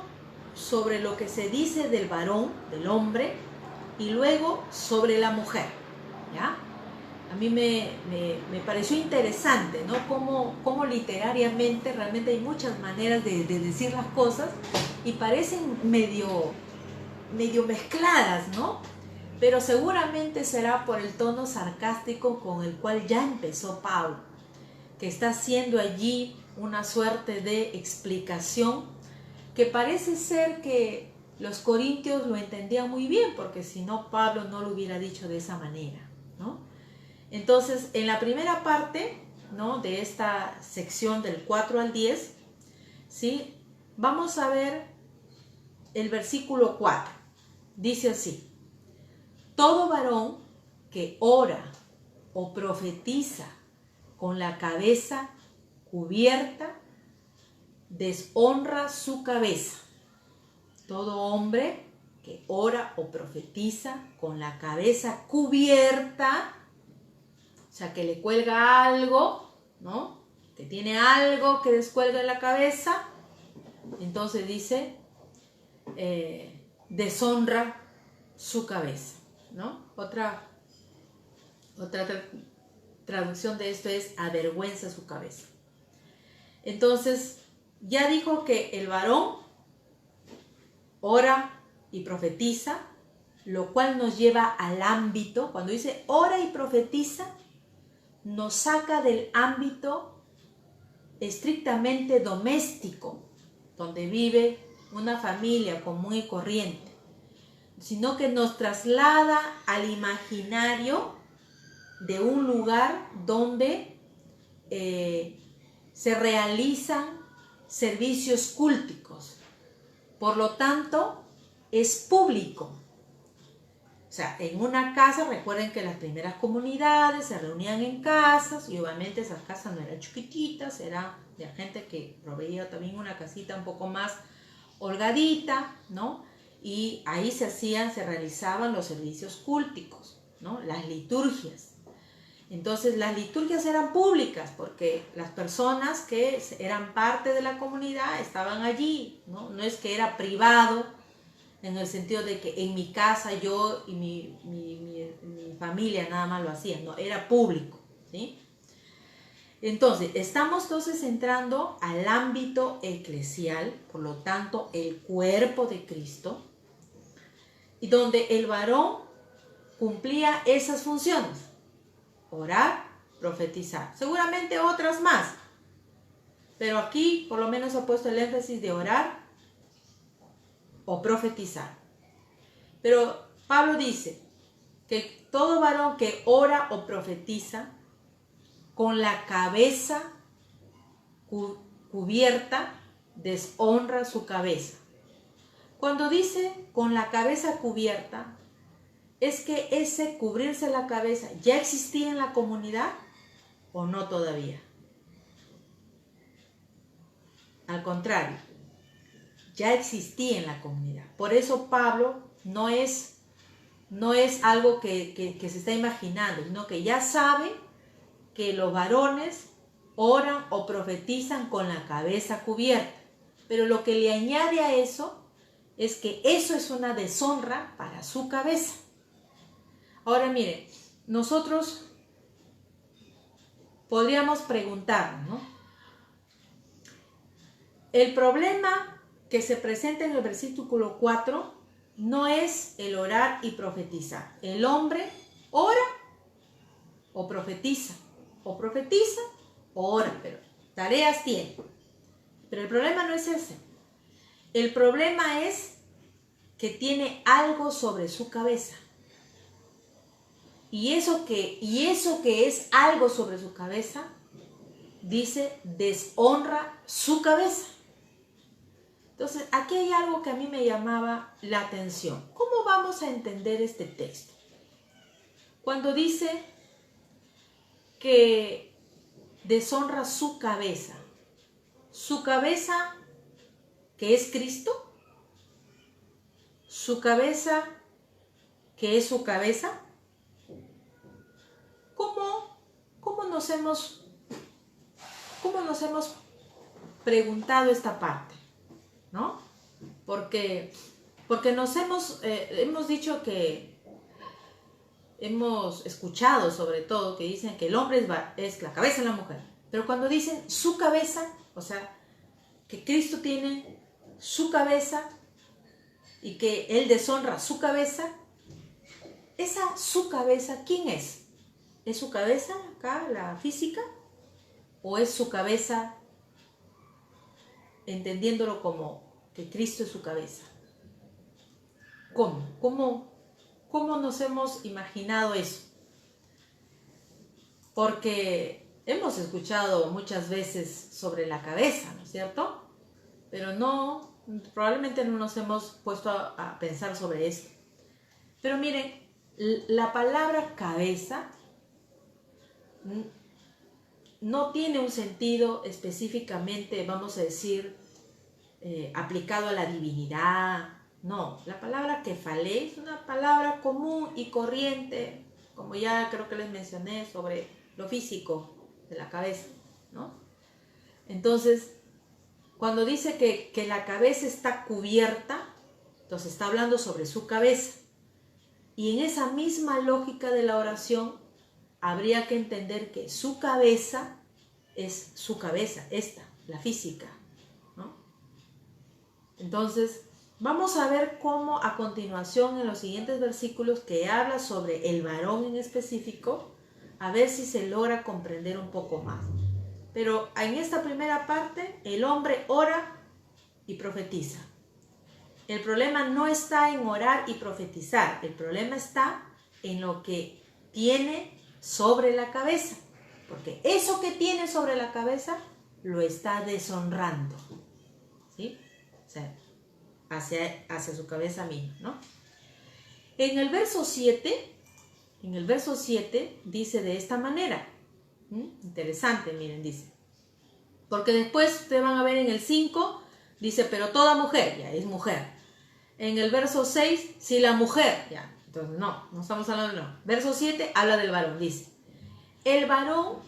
sobre lo que se dice del varón, del hombre, y luego sobre la mujer, ¿ya? A mí me pareció interesante, ¿no? Cómo literariamente realmente hay muchas maneras de decir las cosas y parecen medio mezcladas, ¿no? Pero seguramente será por el tono sarcástico con el cual ya empezó Pablo, que está haciendo allí una suerte de explicación que parece ser que los corintios lo entendían muy bien, porque si no, Pablo no lo hubiera dicho de esa manera, ¿no? Entonces, en la primera parte, ¿no? De esta sección del 4 al 10, ¿sí? Vamos a ver el versículo 4. Dice así: todo varón que ora o profetiza con la cabeza cubierta deshonra su cabeza. Todo hombre que ora o profetiza con la cabeza cubierta, o sea, que le cuelga algo, ¿no? Que tiene algo que descuelga en la cabeza, entonces dice, deshonra su cabeza, ¿no? Otra traducción de esto es avergüenza su cabeza. Entonces, ya dijo que el varón ora y profetiza, lo cual nos lleva al ámbito, cuando dice ora y profetiza, nos saca del ámbito estrictamente doméstico, donde vive una familia común y corriente, sino que nos traslada al imaginario de un lugar donde se realizan servicios cúlticos. Por lo tanto, es público. O sea, en una casa, recuerden que las primeras comunidades se reunían en casas y obviamente esas casas no eran chiquititas, era de gente que proveía también una casita un poco más holgadita, ¿no? Y ahí se realizaban los servicios cúlticos, ¿no? Las liturgias. Entonces las liturgias eran públicas porque las personas que eran parte de la comunidad estaban allí, ¿no? No es que era privado en el sentido de que en mi casa yo y mi familia nada más lo hacían, no, era público, ¿sí? Entonces, estamos entrando al ámbito eclesial, por lo tanto, el cuerpo de Cristo, y donde el varón cumplía esas funciones: orar, profetizar, seguramente otras más, pero aquí por lo menos ha puesto el énfasis de orar o profetizar. Pero Pablo dice que todo varón que ora o profetiza con la cabeza cubierta deshonra su cabeza. Cuando dice con la cabeza cubierta, ¿es que ese cubrirse la cabeza ya existía en la comunidad o no todavía? Al contrario, ya existía en la comunidad. Por eso Pablo no es algo que se está imaginando, sino que ya sabe que los varones oran o profetizan con la cabeza cubierta. Pero lo que le añade a eso es que eso es una deshonra para su cabeza. Ahora miren, nosotros podríamos preguntarnos, ¿no? El problema que se presenta en el versículo 4 no es el orar y profetizar. El hombre ora o profetiza o ora, pero tareas tiene. Pero el problema no es ese. El problema es que tiene algo sobre su cabeza. Y eso que es algo sobre su cabeza, dice, deshonra su cabeza. Entonces, aquí hay algo que a mí me llamaba la atención. ¿Cómo vamos a entender este texto? Cuando dice que deshonra su cabeza que es Cristo, su cabeza que es su cabeza. ¿Cómo nos hemos preguntado esta parte? ¿No? Porque nos hemos dicho que hemos escuchado sobre todo que dicen que el hombre es la cabeza de la mujer, pero cuando dicen su cabeza, o sea, que Cristo tiene su cabeza y que Él deshonra su cabeza, esa su cabeza, ¿quién es? ¿Es su cabeza acá, la física? ¿O es su cabeza entendiéndolo como que Cristo es su cabeza? ¿Cómo nos hemos imaginado eso? Porque hemos escuchado muchas veces sobre la cabeza, ¿no es cierto? Pero probablemente no nos hemos puesto a pensar sobre esto. Pero miren, la palabra cabeza no tiene un sentido específicamente, vamos a decir, aplicado a la divinidad. No, la palabra kefalé es una palabra común y corriente, como ya creo que les mencioné sobre lo físico de la cabeza, ¿no? Entonces, cuando dice que la cabeza está cubierta, entonces está hablando sobre su cabeza. Y en esa misma lógica de la oración, habría que entender que su cabeza es su cabeza, la física, ¿no? Entonces, vamos a ver cómo a continuación en los siguientes versículos que habla sobre el varón en específico, a ver si se logra comprender un poco más. Pero en esta primera parte, el hombre ora y profetiza. El problema no está en orar y profetizar, el problema está en lo que tiene sobre la cabeza, porque eso que tiene sobre la cabeza lo está deshonrando, ¿sí? O sea, hacia su cabeza misma, ¿no? En el verso 7 dice de esta manera, interesante, miren, dice, porque después ustedes van a ver en el 5, dice, pero toda mujer, ya es mujer. En el verso 6, si la mujer, ya, entonces no estamos hablando, no. Verso 7 habla del varón, dice, el varón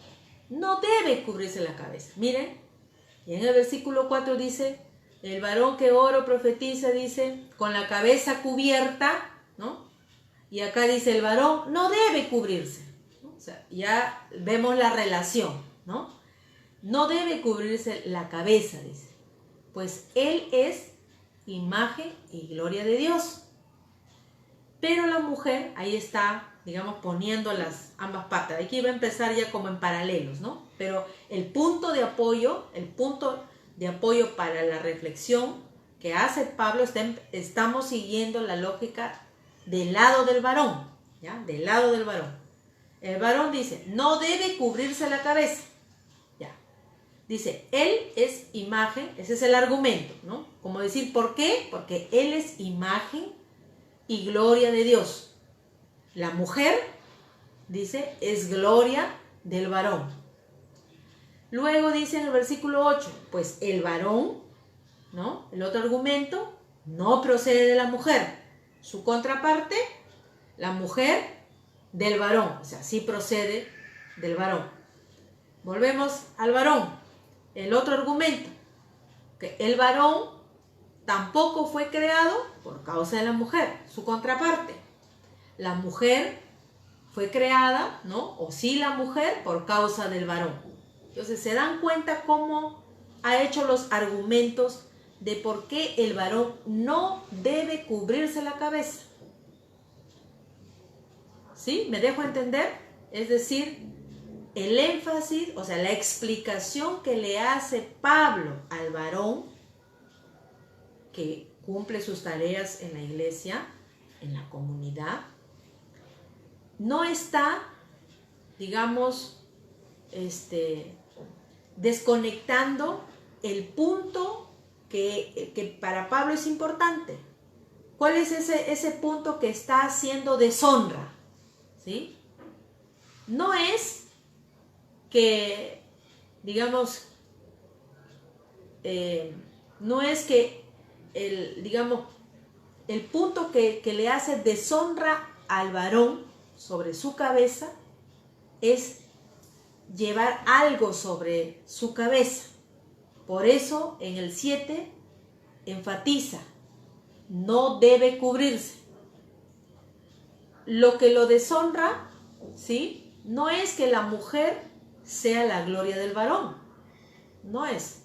no debe cubrirse la cabeza, miren, y en el versículo 4 dice, el varón que ora o profetiza, dice, con la cabeza cubierta, ¿no? Y acá dice, el varón no debe cubrirse, ¿no? O sea, ya vemos la relación, ¿no? No debe cubrirse la cabeza, dice, pues él es imagen y gloria de Dios. Pero la mujer, ahí está, digamos, poniendo ambas patas. Aquí va a empezar ya como en paralelos, ¿no? Pero el punto de apoyo para la reflexión que hace Pablo, estamos siguiendo la lógica del lado del varón, ¿ya? Del lado del varón. El varón dice, no debe cubrirse la cabeza, ¿ya? Dice, él es imagen, ese es el argumento, ¿no? Como decir, ¿por qué? Porque él es imagen y gloria de Dios. La mujer, dice, es gloria del varón. Luego dice en el versículo 8, pues el varón, ¿no? El otro argumento, no procede de la mujer. Su contraparte, la mujer del varón. O sea, sí procede del varón. Volvemos al varón. El otro argumento, que el varón tampoco fue creado por causa de la mujer. Su contraparte, la mujer fue creada, ¿no? O sí la mujer por causa del varón. Entonces se dan cuenta cómo ha hecho los argumentos de por qué el varón no debe cubrirse la cabeza. ¿Sí? ¿Me dejo entender? Es decir, el énfasis, o sea, la explicación que le hace Pablo al varón que cumple sus tareas en la iglesia, en la comunidad, no está, digamos, desconectando el punto que para Pablo es importante. ¿Cuál es ese punto que está haciendo deshonra? ¿Sí? No es que, digamos, no es que el punto que le hace deshonra al varón sobre su cabeza es llevar algo sobre su cabeza. Por eso en el 7 enfatiza, no debe cubrirse. Lo que lo deshonra, ¿sí?, no es que la mujer sea la gloria del varón. No es.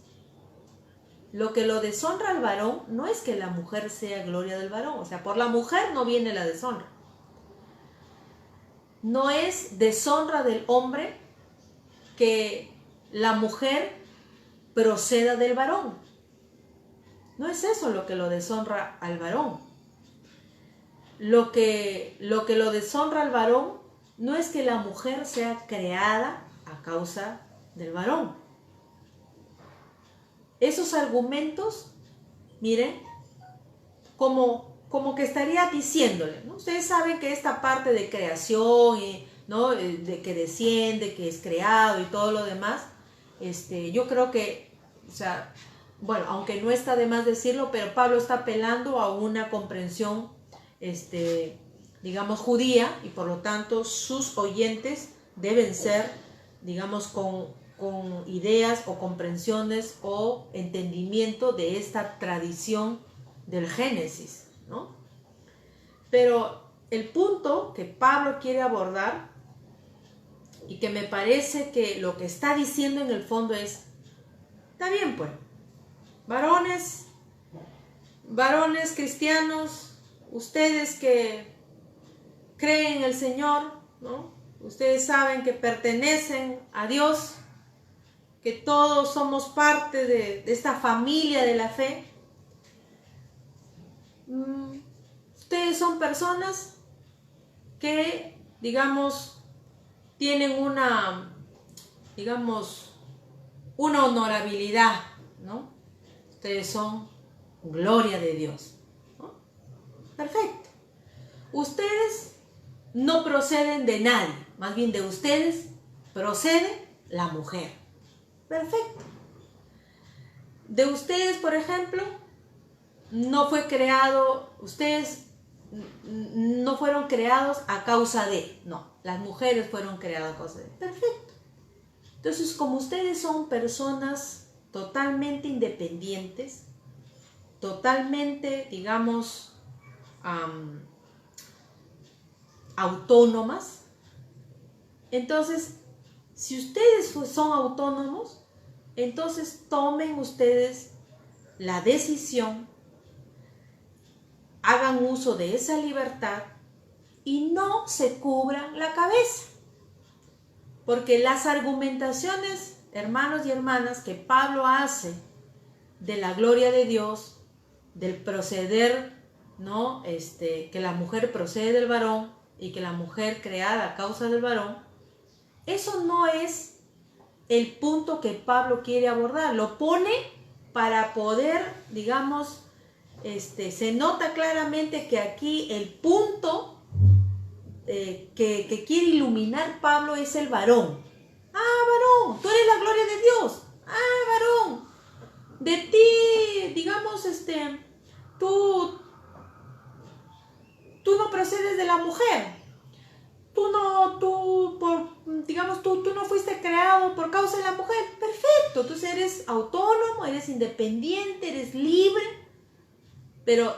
Lo que lo deshonra al varón no es que la mujer sea gloria del varón. O sea, por la mujer no viene la deshonra. No es deshonra del hombre que la mujer proceda del varón. No es eso lo que lo deshonra al varón. Lo que lo deshonra al varón no es que la mujer sea creada a causa del varón. Esos argumentos, miren, como que estaría diciéndole, ¿no? Ustedes saben que esta parte de creación, ¿no?, de que desciende, que es creado y todo lo demás, yo creo que, o sea, bueno, aunque no está de más decirlo, pero Pablo está apelando a una comprensión, digamos, judía, y por lo tanto sus oyentes deben ser, digamos, con ideas o comprensiones o entendimiento de esta tradición del Génesis, ¿no? Pero el punto que Pablo quiere abordar, y que me parece que lo que está diciendo en el fondo es, está bien pues, varones cristianos, ustedes que creen en el Señor, ¿no? Ustedes saben que pertenecen a Dios, que todos somos parte de esta familia de la fe. Ustedes son personas que, digamos, tienen una honorabilidad, ¿no? Ustedes son gloria de Dios, ¿no? Perfecto. Ustedes no proceden de nadie, más bien de ustedes procede la mujer. Perfecto. De ustedes, por ejemplo, no fue creado, ustedes no fueron creados a causa de, no, las mujeres fueron creadas a causa de. Perfecto. Entonces, como ustedes son personas totalmente independientes, totalmente, digamos, autónomas, entonces, si ustedes son autónomos, entonces tomen ustedes la decisión, hagan uso de esa libertad y no se cubran la cabeza. Porque las argumentaciones, hermanos y hermanas, que Pablo hace de la gloria de Dios, del proceder, ¿no?, que la mujer procede del varón y que la mujer creada a causa del varón, eso no es el punto que Pablo quiere abordar. Lo pone para poder, digamos, se nota claramente que aquí el punto que quiere iluminar Pablo es el varón. Ah, varón, tú eres la gloria de Dios. Ah, varón, de ti, digamos, tú no procedes de la mujer. Tú no fuiste creado por causa de la mujer. Perfecto, entonces eres autónomo, eres independiente, eres libre. Pero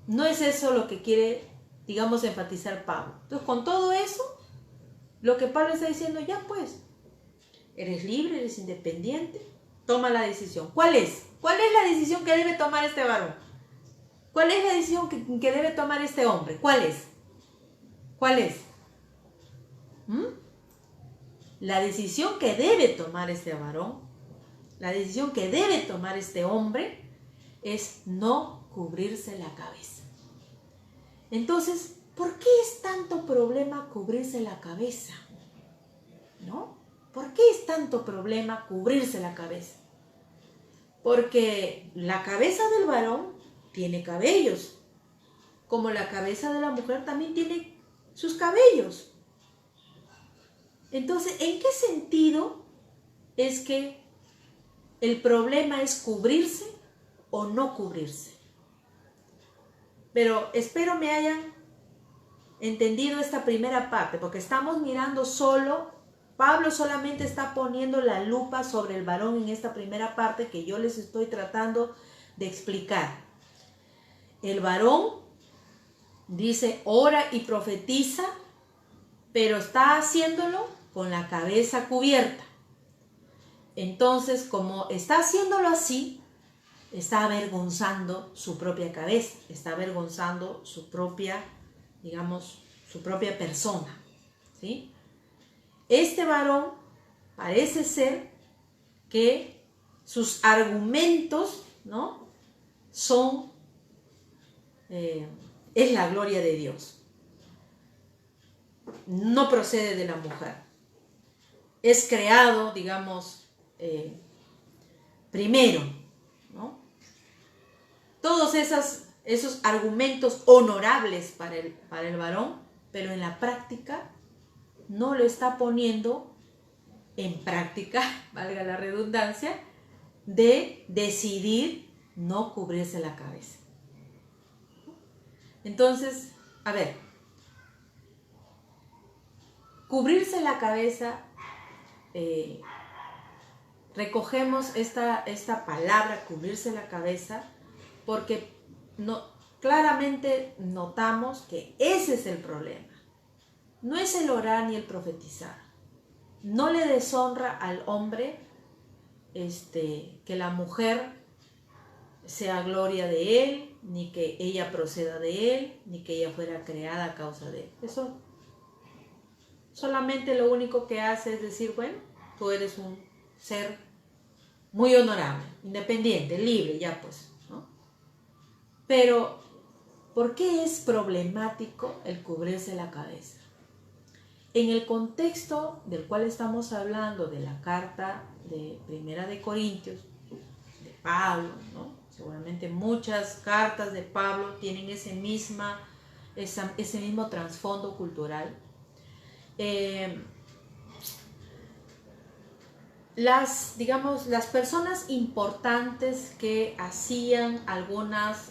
no es eso lo que quiere, digamos, enfatizar Pablo. Entonces, con todo eso, lo que Pablo está diciendo, ya pues, eres libre, eres independiente, toma la decisión. ¿Cuál es? ¿Cuál es la decisión que debe tomar este varón? ¿Cuál es la decisión que debe tomar este hombre? ¿Cuál es? ¿Cuál es? La decisión que debe tomar este varón, la decisión que debe tomar este hombre es no cubrirse la cabeza. Entonces, ¿por qué es tanto problema cubrirse la cabeza? ¿No? ¿Por qué es tanto problema cubrirse la cabeza? Porque la cabeza del varón tiene cabellos, como la cabeza de la mujer también tiene sus cabellos. Entonces, ¿en qué sentido es que el problema es cubrirse o no cubrirse? Pero espero me hayan entendido esta primera parte, porque estamos mirando Pablo solamente está poniendo la lupa sobre el varón en esta primera parte que yo les estoy tratando de explicar. El varón dice, ora y profetiza, pero está haciéndolo con la cabeza cubierta. Entonces, como está haciéndolo así, está avergonzando su propia cabeza, está avergonzando su propia, digamos, su propia persona, ¿sí? Este varón parece ser que sus argumentos, ¿no?, son, es la gloria de Dios. No procede de la mujer. Es creado, digamos, primero, ¿no? Todos esos argumentos honorables para el varón, pero en la práctica no lo está poniendo en práctica, valga la redundancia, de decidir no cubrirse la cabeza. Entonces, a ver, cubrirse la cabeza, recogemos esta palabra, cubrirse la cabeza, porque claramente notamos que ese es el problema. No es el orar ni el profetizar. No le deshonra al hombre que la mujer sea gloria de él, ni que ella proceda de él, ni que ella fuera creada a causa de él. Eso solamente lo único que hace es decir, bueno, tú eres un ser muy honorable, independiente, libre, ya pues, ¿no? Pero, ¿por qué es problemático el cubrirse la cabeza? En el contexto del cual estamos hablando, de la carta de Primera de Corintios, de Pablo, ¿no? Seguramente muchas cartas de Pablo tienen ese mismo trasfondo cultural. Las personas importantes que hacían algunos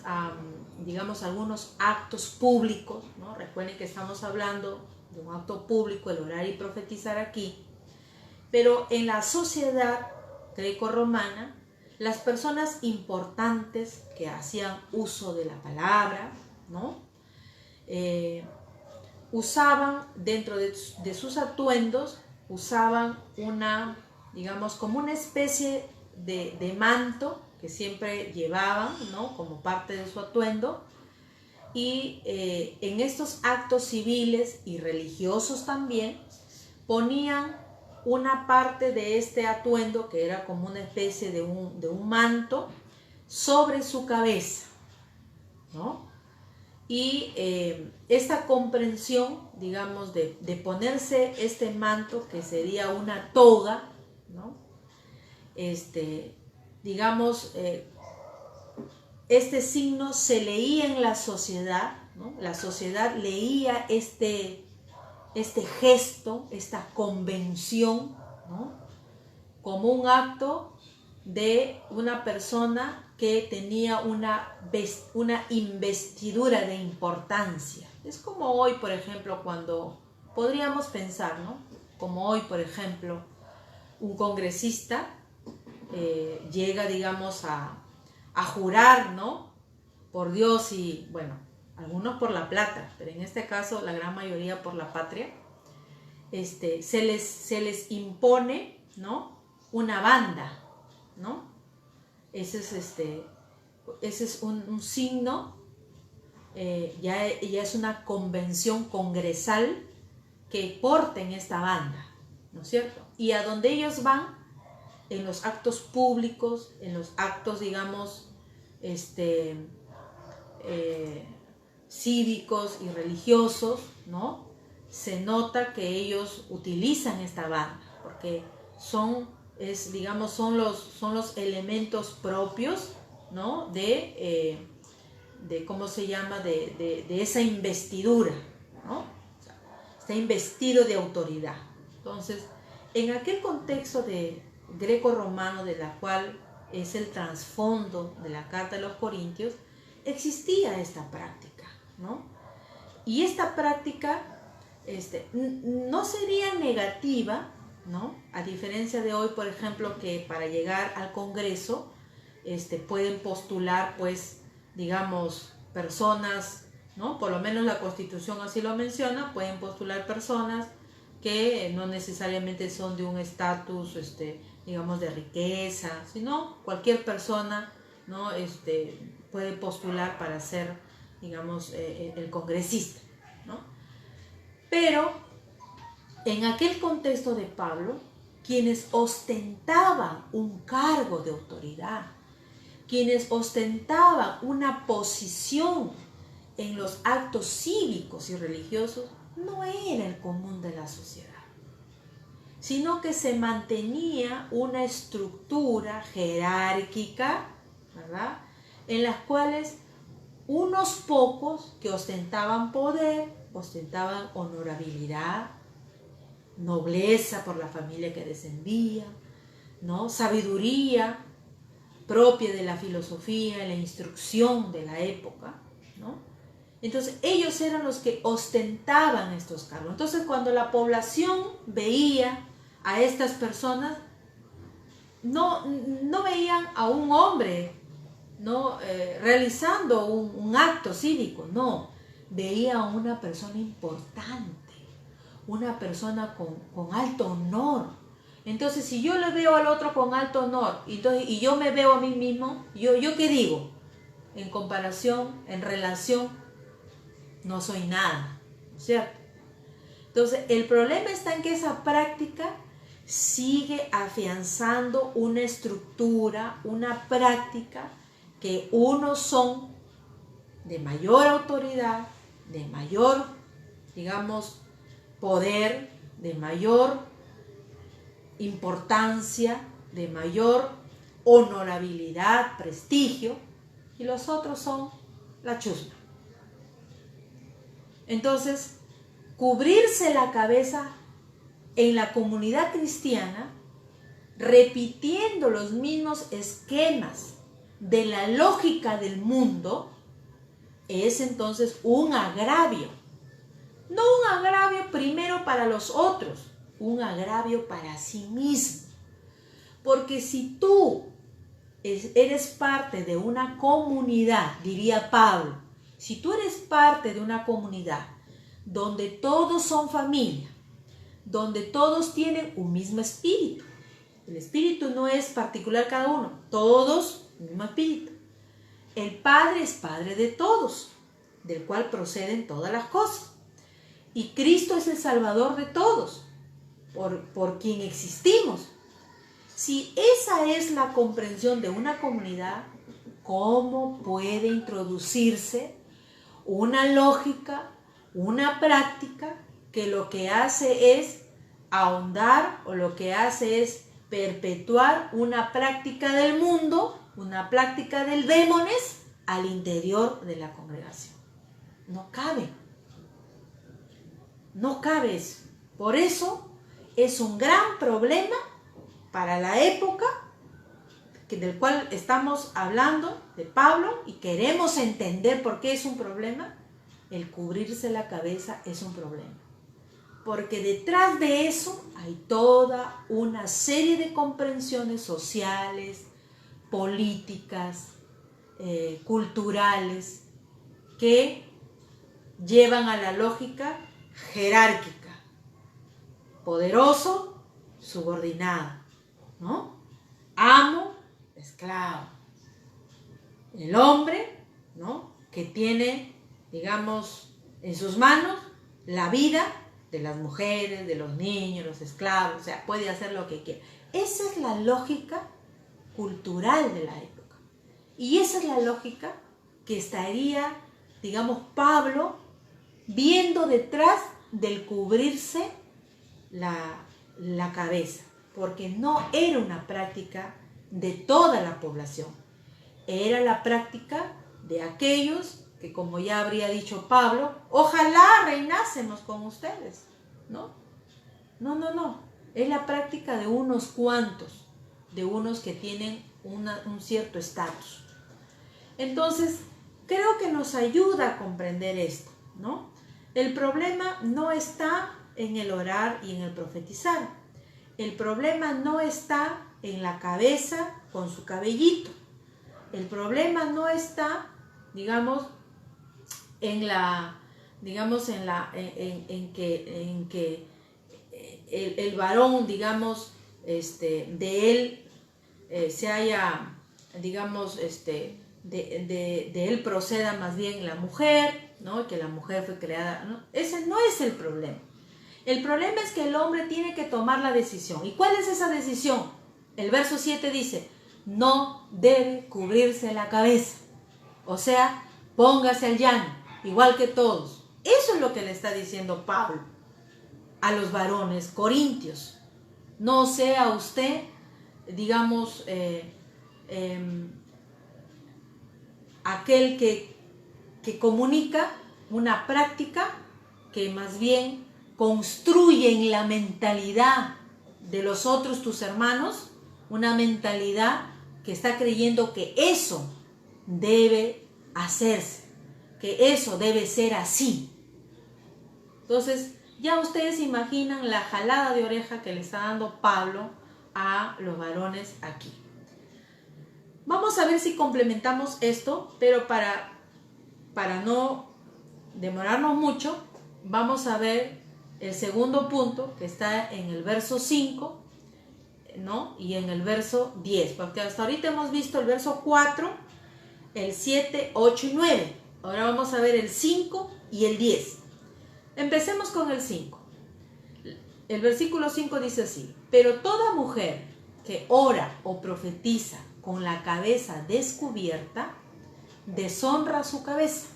actos públicos, ¿no? Recuerden que estamos hablando de un acto público, el orar y profetizar aquí, pero en la sociedad greco-romana, las personas importantes que hacían uso de la palabra, ¿no? Usaban dentro de sus atuendos, usaban como una especie de manto que siempre llevaban, ¿no?, como parte de su atuendo. Y en estos actos civiles y religiosos también ponían una parte de este atuendo, que era como una especie de un manto, sobre su cabeza, ¿no? Y esta comprensión, digamos, de ponerse este manto, que sería una toga, ¿no? Este signo se leía en la sociedad, ¿no? La sociedad leía este gesto, esta convención, ¿no?, como un acto de una persona que tenía una investidura de importancia. Es como hoy, por ejemplo, cuando podríamos pensar, ¿no?, como hoy, por ejemplo, un congresista llega, digamos, a jurar, ¿no?, por Dios y, bueno, algunos por la plata, pero en este caso la gran mayoría por la patria. Se les impone, ¿no?, una banda, ¿no? Ese es un signo, ya es una convención congresal que porten esta banda, ¿no es cierto? Y a donde ellos van, en los actos públicos, en los actos, digamos, cívicos y religiosos, ¿no? Se nota que ellos utilizan esta banda, porque son los elementos propios, ¿no? de ¿cómo se llama? De esa investidura, ¿no? O sea, está investido de autoridad. Entonces, en aquel contexto de greco-romano, de la cual es el trasfondo de la carta de los Corintios, existía esta práctica, ¿no? Y esta práctica no sería negativa, ¿no? A diferencia de hoy, por ejemplo, que para llegar al Congreso pueden postular, pues, digamos, personas, ¿no? Por lo menos la Constitución así lo menciona, pueden postular personas que no necesariamente son de un estatus, digamos, de riqueza, sino cualquier persona, ¿no? Puede postular para ser, digamos, el congresista, ¿no? Pero en aquel contexto de Pablo, quienes ostentaban un cargo de autoridad, quienes ostentaban una posición en los actos cívicos y religiosos, no era el común de la sociedad, sino que se mantenía una estructura jerárquica, ¿verdad?, en las cuales unos pocos que ostentaban poder, ostentaban honorabilidad, nobleza por la familia que descendía, ¿no?, sabiduría propia de la filosofía y la instrucción de la época, ¿no? Entonces ellos eran los que ostentaban estos cargos. Entonces cuando la población veía a estas personas, no veían a un hombre, ¿no?, realizando un acto cívico, no, veía a una persona importante, una persona con alto honor. Entonces, si yo le veo al otro con alto honor y yo me veo a mí mismo, ¿yo qué digo? En comparación, en relación, no soy nada, ¿no es cierto? Entonces, el problema está en que esa práctica sigue afianzando una estructura, una práctica que unos son de mayor autoridad, de mayor, digamos, poder, de mayor importancia, de mayor honorabilidad, prestigio, y los otros son la chusma. Entonces, cubrirse la cabeza en la comunidad cristiana, repitiendo los mismos esquemas de la lógica del mundo, es entonces un agravio. No un agravio primero para los otros, un agravio para sí mismo. Porque si tú eres parte de una comunidad, diría Pablo, si tú eres parte de una comunidad donde todos son familia, donde todos tienen un mismo espíritu, el espíritu no es particular cada uno, todos el mismo espíritu. El Padre es Padre de todos, del cual proceden todas las cosas. Y Cristo es el Salvador de todos, por quien existimos. Si esa es la comprensión de una comunidad, ¿cómo puede introducirse una lógica, una práctica que lo que hace es ahondar o lo que hace es perpetuar una práctica del mundo, una práctica del démones al interior de la congregación? No cabe. No cabe eso. Por eso es un gran problema para la época del cual estamos hablando, de Pablo, y queremos entender por qué es un problema. El cubrirse la cabeza es un problema. Porque detrás de eso hay toda una serie de comprensiones sociales, políticas, culturales, que llevan a la lógica jerárquica, poderoso, subordinado, ¿no? Amo esclavo. El hombre, ¿no?, que tiene, digamos, en sus manos la vida de las mujeres, de los niños, los esclavos, o sea, puede hacer lo que quiera. Esa es la lógica cultural de la época. Y esa es la lógica que estaría, digamos, Pablo viendo detrás del cubrirse la cabeza, porque no era una práctica de toda la población, era la práctica de aquellos que, como ya habría dicho Pablo, ojalá reinásemos con ustedes, ¿no? No, es la práctica de unos cuantos, de unos que tienen un cierto estatus. Entonces, creo que nos ayuda a comprender esto, ¿no? El problema no está en el orar y en el profetizar. El problema no está en la cabeza con su cabellito. El problema no está, digamos, en que el varón, digamos, de él se haya, digamos, de él proceda más bien la mujer, ¿no? Que la mujer fue creada, ¿no? Ese no es el problema. El problema es que el hombre tiene que tomar la decisión. ¿Y cuál es esa decisión? El verso 7 dice, no debe cubrirse la cabeza. O sea, póngase al llano, igual que todos. Eso es lo que le está diciendo Pablo a los varones corintios. No sea usted, digamos, aquel que comunica una práctica que más bien construye en la mentalidad de los otros, tus hermanos, una mentalidad que está creyendo que eso debe hacerse, que eso debe ser así. Entonces, ya ustedes imaginan la jalada de oreja que le está dando Pablo a los varones aquí. Vamos a ver si complementamos esto, pero para no demorarnos mucho, vamos a ver el segundo punto que está en el verso 5, ¿no? Y en el verso 10, porque hasta ahorita hemos visto el verso 4, el 7, 8 y 9. Ahora vamos a ver el 5 y el 10. Empecemos con el 5. El versículo 5 dice así: pero toda mujer que ora o profetiza con la cabeza descubierta, deshonra su cabeza,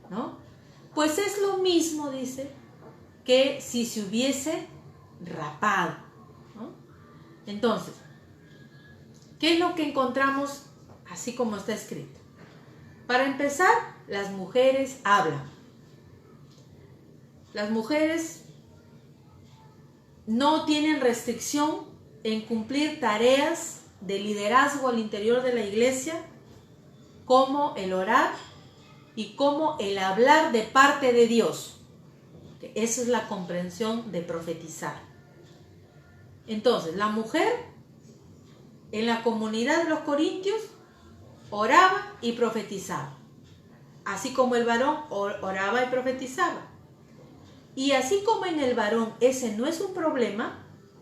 ¿no? Pues es lo mismo, dice, que si se hubiese rapado, ¿no? Entonces, ¿qué es lo que encontramos así como está escrito? Para empezar, las mujeres hablan. Las mujeres no tienen restricción en cumplir tareas de liderazgo al interior de la iglesia, como el orar y como el hablar de parte de Dios. Esa es la comprensión de profetizar. Entonces, la mujer en la comunidad de los corintios oraba y profetizaba, así como el varón oraba y profetizaba. Y así como en el varón ese no es un problema,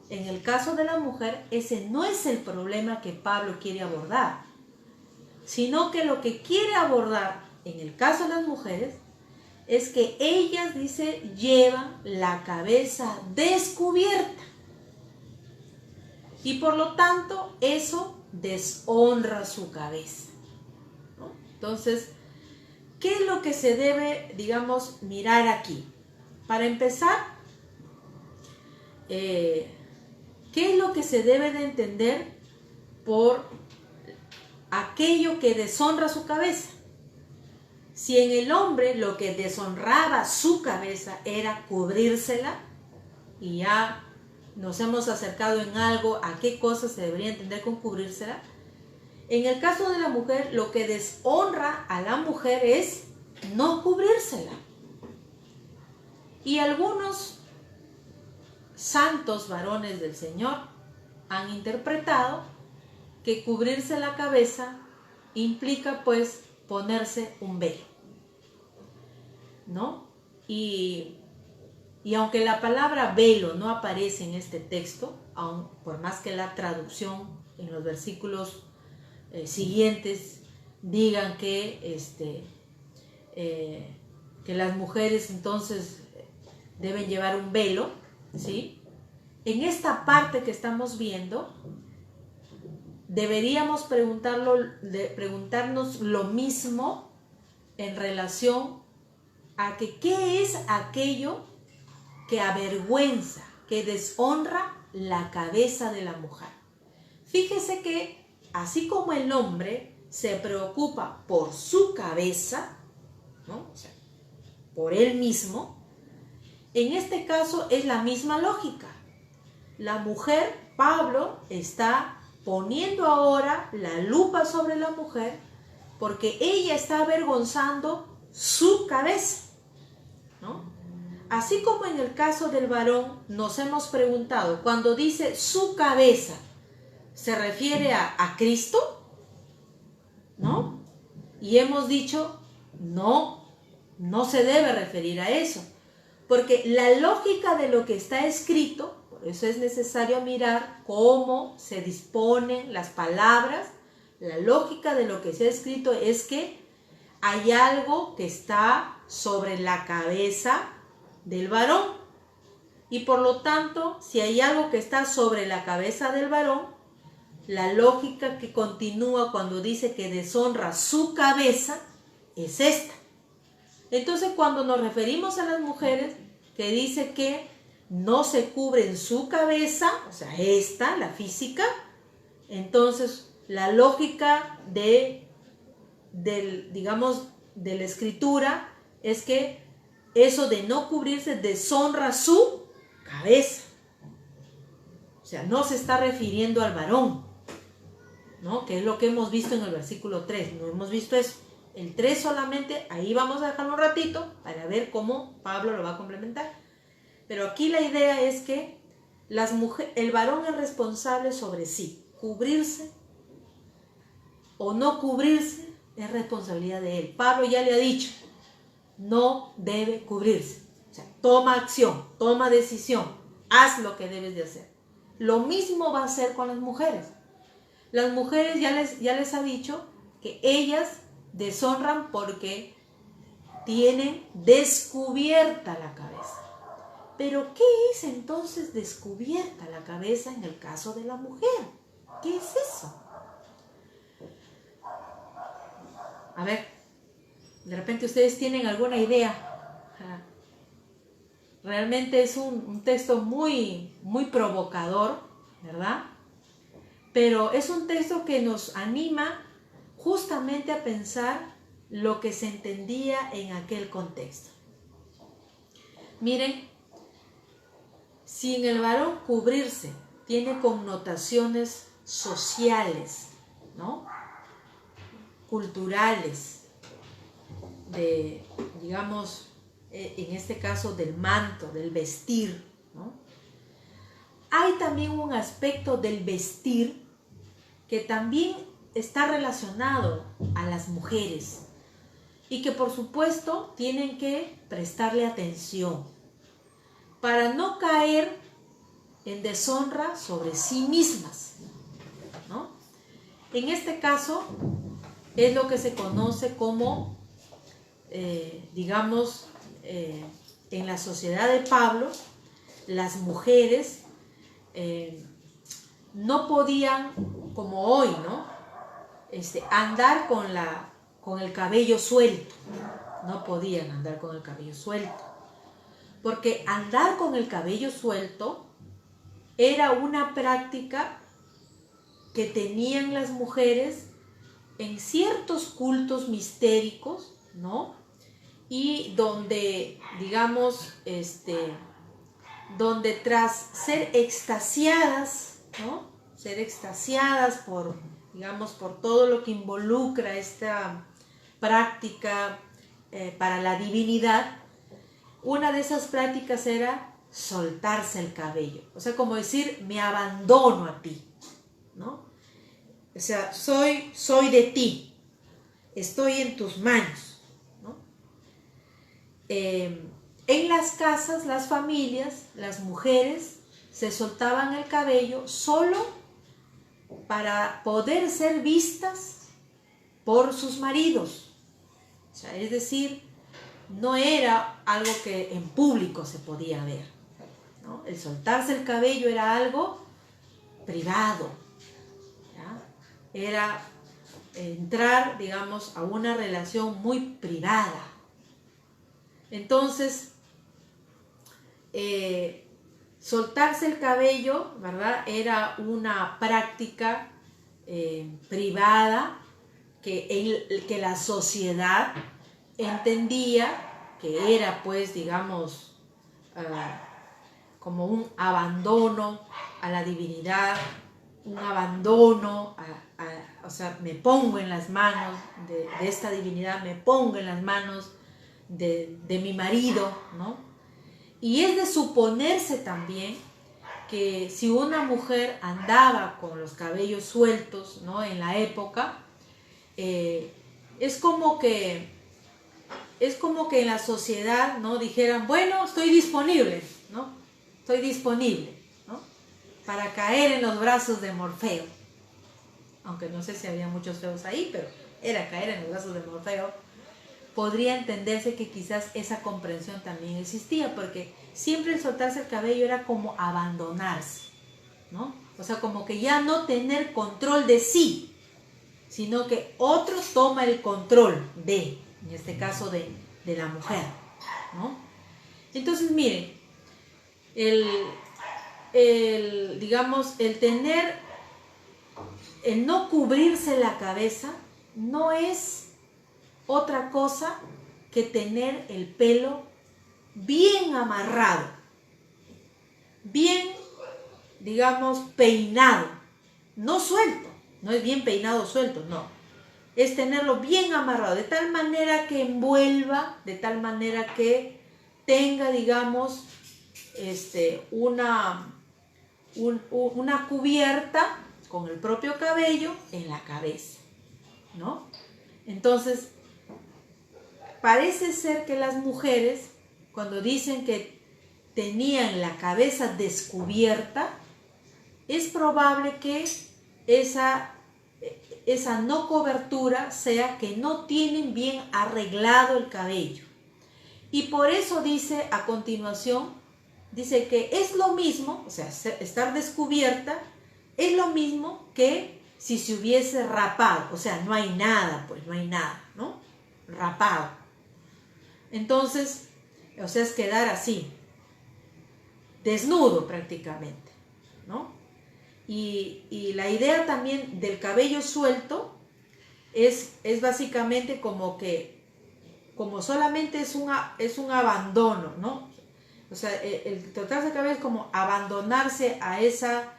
en el caso de la mujer ese no es el problema que Pablo quiere abordar, sino que lo que quiere abordar en el caso de las mujeres es que ellas, dice, llevan la cabeza descubierta. Y por lo tanto, eso deshonra su cabeza, ¿no? Entonces, ¿qué es lo que se debe, digamos, mirar aquí? Para empezar, ¿qué es lo que se debe de entender por aquello que deshonra su cabeza? Si en el hombre lo que deshonraba su cabeza era cubrírsela, y ya nos hemos acercado en algo a qué cosas se debería entender con cubrírsela, en el caso de la mujer lo que deshonra a la mujer es no cubrírsela. Y algunos santos varones del Señor han interpretado que cubrirse la cabeza implica pues ponerse un velo, ¿no? Y aunque la palabra velo no aparece en este texto, aun por más que la traducción en los versículos siguientes digan que las mujeres entonces deben llevar un velo, ¿sí? En esta parte que estamos viendo, deberíamos preguntarnos lo mismo en relación a que qué es aquello que avergüenza, que deshonra la cabeza de la mujer. Fíjese que así como el hombre se preocupa por su cabeza, ¿no? O sea, por él mismo, en este caso es la misma lógica. La mujer, Pablo, está poniendo ahora la lupa sobre la mujer porque ella está avergonzando su cabeza, ¿no? Así como en el caso del varón nos hemos preguntado, cuando dice su cabeza, ¿se refiere a Cristo? ¿No? Y hemos dicho, no se debe referir a eso, porque la lógica de lo que está escrito, por eso es necesario mirar cómo se disponen las palabras. La lógica de lo que se ha escrito es que hay algo que está sobre la cabeza del varón, y por lo tanto, si hay algo que está sobre la cabeza del varón, la lógica que continúa cuando dice que deshonra su cabeza es esta. Entonces, cuando nos referimos a las mujeres, que dice que no se cubren su cabeza, o sea, esta, la física, entonces la lógica de la escritura es que eso de no cubrirse deshonra su cabeza. O sea, no se está refiriendo al varón, ¿no? Que es lo que hemos visto en el versículo 3. No hemos visto eso. El 3 solamente, ahí vamos a dejarlo un ratito para ver cómo Pablo lo va a complementar. Pero aquí la idea es que el varón es responsable sobre sí. Cubrirse o no cubrirse es responsabilidad de él. Pablo ya le ha dicho, no debe cubrirse. O sea, toma acción, toma decisión, haz lo que debes de hacer. Lo mismo va a hacer con las mujeres. Las mujeres ya les ha dicho que ellas deshonran porque tienen descubierta la cabeza. Pero ¿qué es entonces descubierta la cabeza en el caso de la mujer? ¿Qué es eso? A ver, de repente ustedes tienen alguna idea. Realmente es un texto muy, muy provocador, ¿verdad? Pero es un texto que nos anima justamente a pensar lo que se entendía en aquel contexto. Miren, si en el varón cubrirse tiene connotaciones sociales, ¿no? Culturales, en este caso del manto, del vestir, ¿no? Hay también un aspecto del vestir que también está relacionado a las mujeres y que por supuesto tienen que prestarle atención para no caer en deshonra sobre sí mismas, ¿no? En este caso es lo que se conoce como, en la sociedad de Pablo, las mujeres no podían, como hoy, ¿no? Andar con el cabello suelto. No podían andar con el cabello suelto. Porque andar con el cabello suelto era una práctica que tenían las mujeres en ciertos cultos mistéricos, ¿no? Y donde, donde tras ser extasiadas, ¿no? Ser extasiadas por todo lo que involucra esta práctica para la divinidad, una de esas prácticas era soltarse el cabello. O sea, como decir, me abandono a ti, ¿no? O sea, soy de ti, estoy en tus manos, ¿no? En las casas, las familias, las mujeres se soltaban el cabello solo para poder ser vistas por sus maridos. O sea, es decir, no era algo que en público se podía ver, ¿no? El soltarse el cabello era algo privado, ¿ya? Era entrar, digamos, a una relación muy privada. Entonces, soltarse el cabello, ¿verdad? Era una práctica privada que la sociedad entendía que era, pues, digamos, como un abandono a la divinidad, un abandono o sea, me pongo en las manos de esta divinidad, me pongo en las manos de mi marido, ¿no? Y es de suponerse también que si una mujer andaba con los cabellos sueltos, ¿no? En la época, es como que en la sociedad, ¿no? Dijeran, bueno, estoy disponible, ¿no? Estoy disponible, ¿no? Para caer en los brazos de Morfeo. Aunque no sé si había muchos feos ahí, pero era caer en los brazos de Morfeo. Podría entenderse que quizás esa comprensión también existía, porque siempre el soltarse el cabello era como abandonarse, ¿no? O sea, como que ya no tener control de sí, sino que otro toma el control en este caso de la mujer, ¿no? Entonces, miren, digamos, el no cubrirse la cabeza no es otra cosa que tener el pelo bien amarrado, bien, digamos, peinado, no suelto, no es bien peinado suelto, no, es tenerlo bien amarrado, de tal manera que envuelva, de tal manera que tenga, digamos, una cubierta con el propio cabello en la cabeza, ¿no? Entonces, parece ser que las mujeres, cuando dicen que tenían la cabeza descubierta, es probable que esa no cobertura sea que no tienen bien arreglado el cabello. Y por eso dice a continuación, dice que es lo mismo, o sea, estar descubierta, es lo mismo que si se hubiese rapado, o sea, no hay nada, pues no hay nada, ¿no? Rapado. Entonces, o sea, es quedar así, desnudo prácticamente, ¿no? Y la idea también del cabello suelto es básicamente como solamente es un abandono, ¿no? O sea, el tratarse de cabello es como abandonarse a esa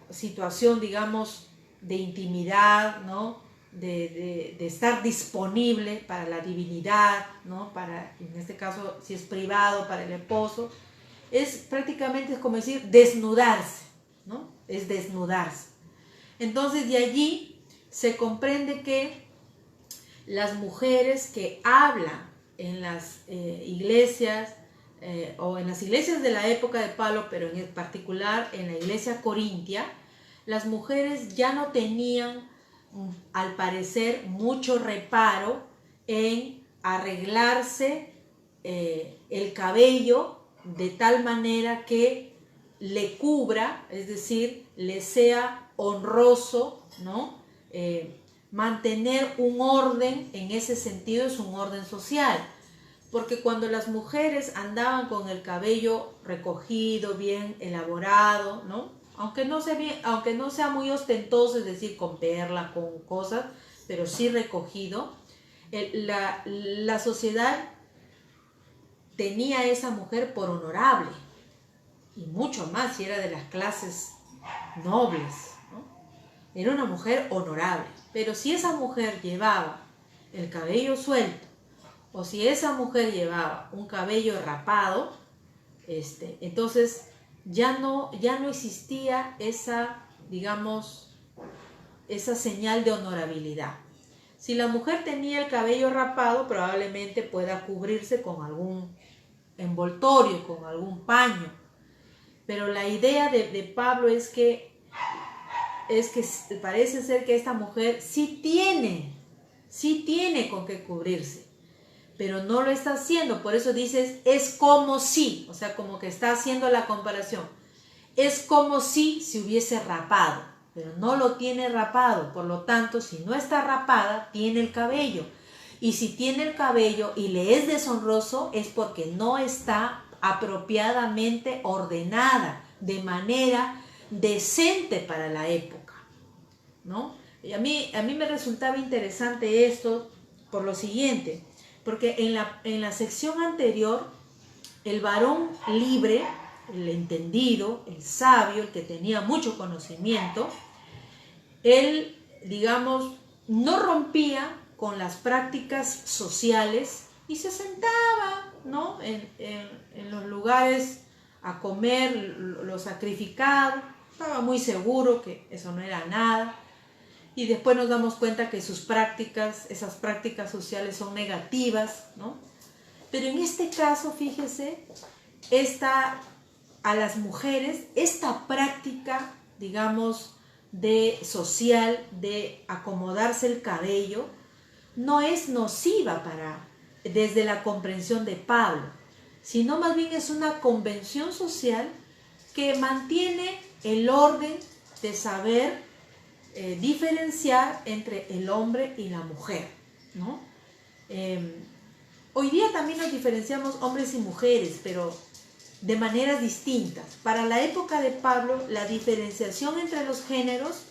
situación, digamos, de intimidad, ¿no? De estar disponible para la divinidad, ¿no? Para, en este caso, si es privado, para el esposo. Prácticamente es como decir desnudarse, ¿no? Es desnudarse. Entonces, de allí se comprende que las mujeres que hablan en las iglesias, o en las iglesias de la época de Pablo, pero en particular en la iglesia corintia, las mujeres ya no tenían, al parecer, mucho reparo en arreglarse el cabello de tal manera que le cubra, es decir, le sea honroso, ¿no? Mantener un orden, en ese sentido es un orden social. Porque cuando las mujeres andaban con el cabello recogido, bien elaborado, ¿no? Aunque no sea muy ostentoso, es decir, con perla, con cosas, pero sí recogido, la sociedad tenía a esa mujer por honorable, y mucho más si era de las clases nobles, ¿no? Era una mujer honorable. Pero si esa mujer llevaba el cabello suelto, o si esa mujer llevaba un cabello rapado, entonces ya no existía esa, digamos, esa señal de honorabilidad. Si la mujer tenía el cabello rapado, probablemente pueda cubrirse con algún envoltorio, con algún paño. Pero la idea de Pablo es que es que parece ser que esta mujer sí tiene con qué cubrirse, pero no lo está haciendo. Por eso dices, es como si, o sea, como que está haciendo la comparación. Es como si se hubiese rapado, pero no lo tiene rapado. Por lo tanto, si no está rapada, tiene el cabello. Y si tiene el cabello y le es deshonroso, es porque no está apropiadamente ordenada, de manera decente para la época, ¿no? Y a mí me resultaba interesante esto por lo siguiente, porque en la sección anterior, el varón libre, el entendido, el sabio, el que tenía mucho conocimiento, él, digamos, no rompía con las prácticas sociales y se sentaba, ¿no?, en los lugares a comer lo sacrificado. Estaba muy seguro que eso no era nada. Y después nos damos cuenta que sus prácticas, esas prácticas sociales son negativas, ¿no? Pero en este caso, fíjese, a las mujeres, esta práctica, digamos, social, de acomodarse el cabello, no es nociva desde la comprensión de Pablo, sino más bien es una convención social que mantiene el orden de saber diferenciar entre el hombre y la mujer, ¿no? Hoy día también nos diferenciamos hombres y mujeres, pero de maneras distintas. Para la época de Pablo, la diferenciación entre los géneros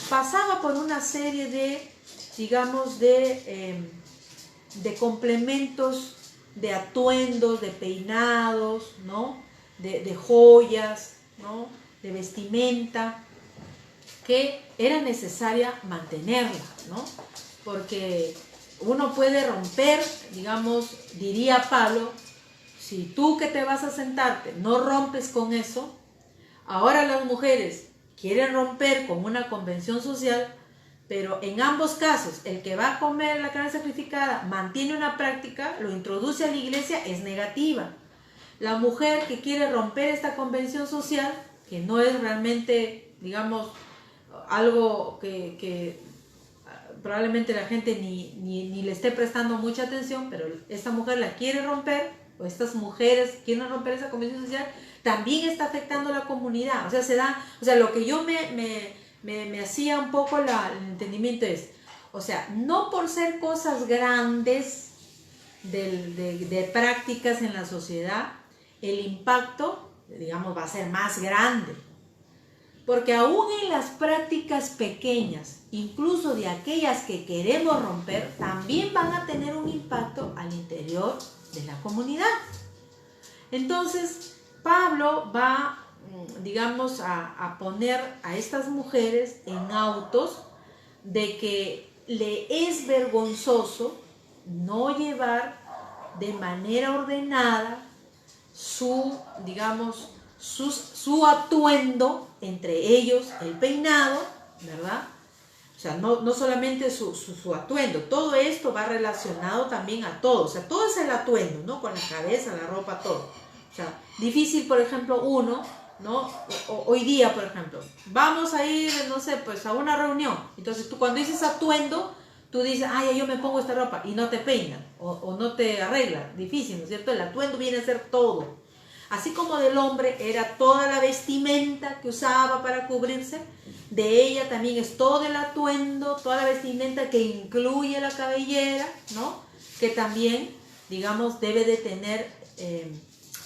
pasaba por una serie de, digamos, de complementos, de atuendos, de peinados, ¿no?, de joyas, ¿no?, de vestimenta, que era necesaria mantenerla, ¿no? Porque uno puede romper, digamos, diría Pablo, si tú que te vas a sentarte no rompes con eso, ahora las mujeres quieren romper con una convención social, pero en ambos casos, el que va a comer la carne sacrificada mantiene una práctica, lo introduce a la iglesia, es negativa. La mujer que quiere romper esta convención social, que no es realmente, digamos, algo que probablemente la gente ni le esté prestando mucha atención, pero esta mujer la quiere romper, o estas mujeres quieren romper esa convención social, también está afectando a la comunidad. O sea, lo que yo me hacía un poco el entendimiento es, o sea, no por ser cosas grandes de prácticas en la sociedad, el impacto, digamos, va a ser más grande. Porque aún en las prácticas pequeñas, incluso de aquellas que queremos romper, también van a tener un impacto al interior de la comunidad. Entonces, Pablo va, digamos, a poner a estas mujeres en autos de que le es vergonzoso no llevar de manera ordenada su atuendo, entre ellos el peinado, ¿verdad? O sea, no solamente su atuendo, todo esto va relacionado también a todo, o sea, todo es el atuendo, ¿no? Con la cabeza, la ropa, todo. O sea, difícil, por ejemplo, uno, ¿no? Hoy día, por ejemplo, vamos a ir, no sé, pues a una reunión. Entonces, tú cuando dices atuendo, tú dices, ay, yo me pongo esta ropa, y no te peinan, o no te arreglan. Difícil, ¿no es cierto? El atuendo viene a ser todo. Así como del hombre era toda la vestimenta que usaba para cubrirse, de ella también es todo el atuendo, toda la vestimenta que incluye la cabellera, ¿no? Que también, digamos, debe de tener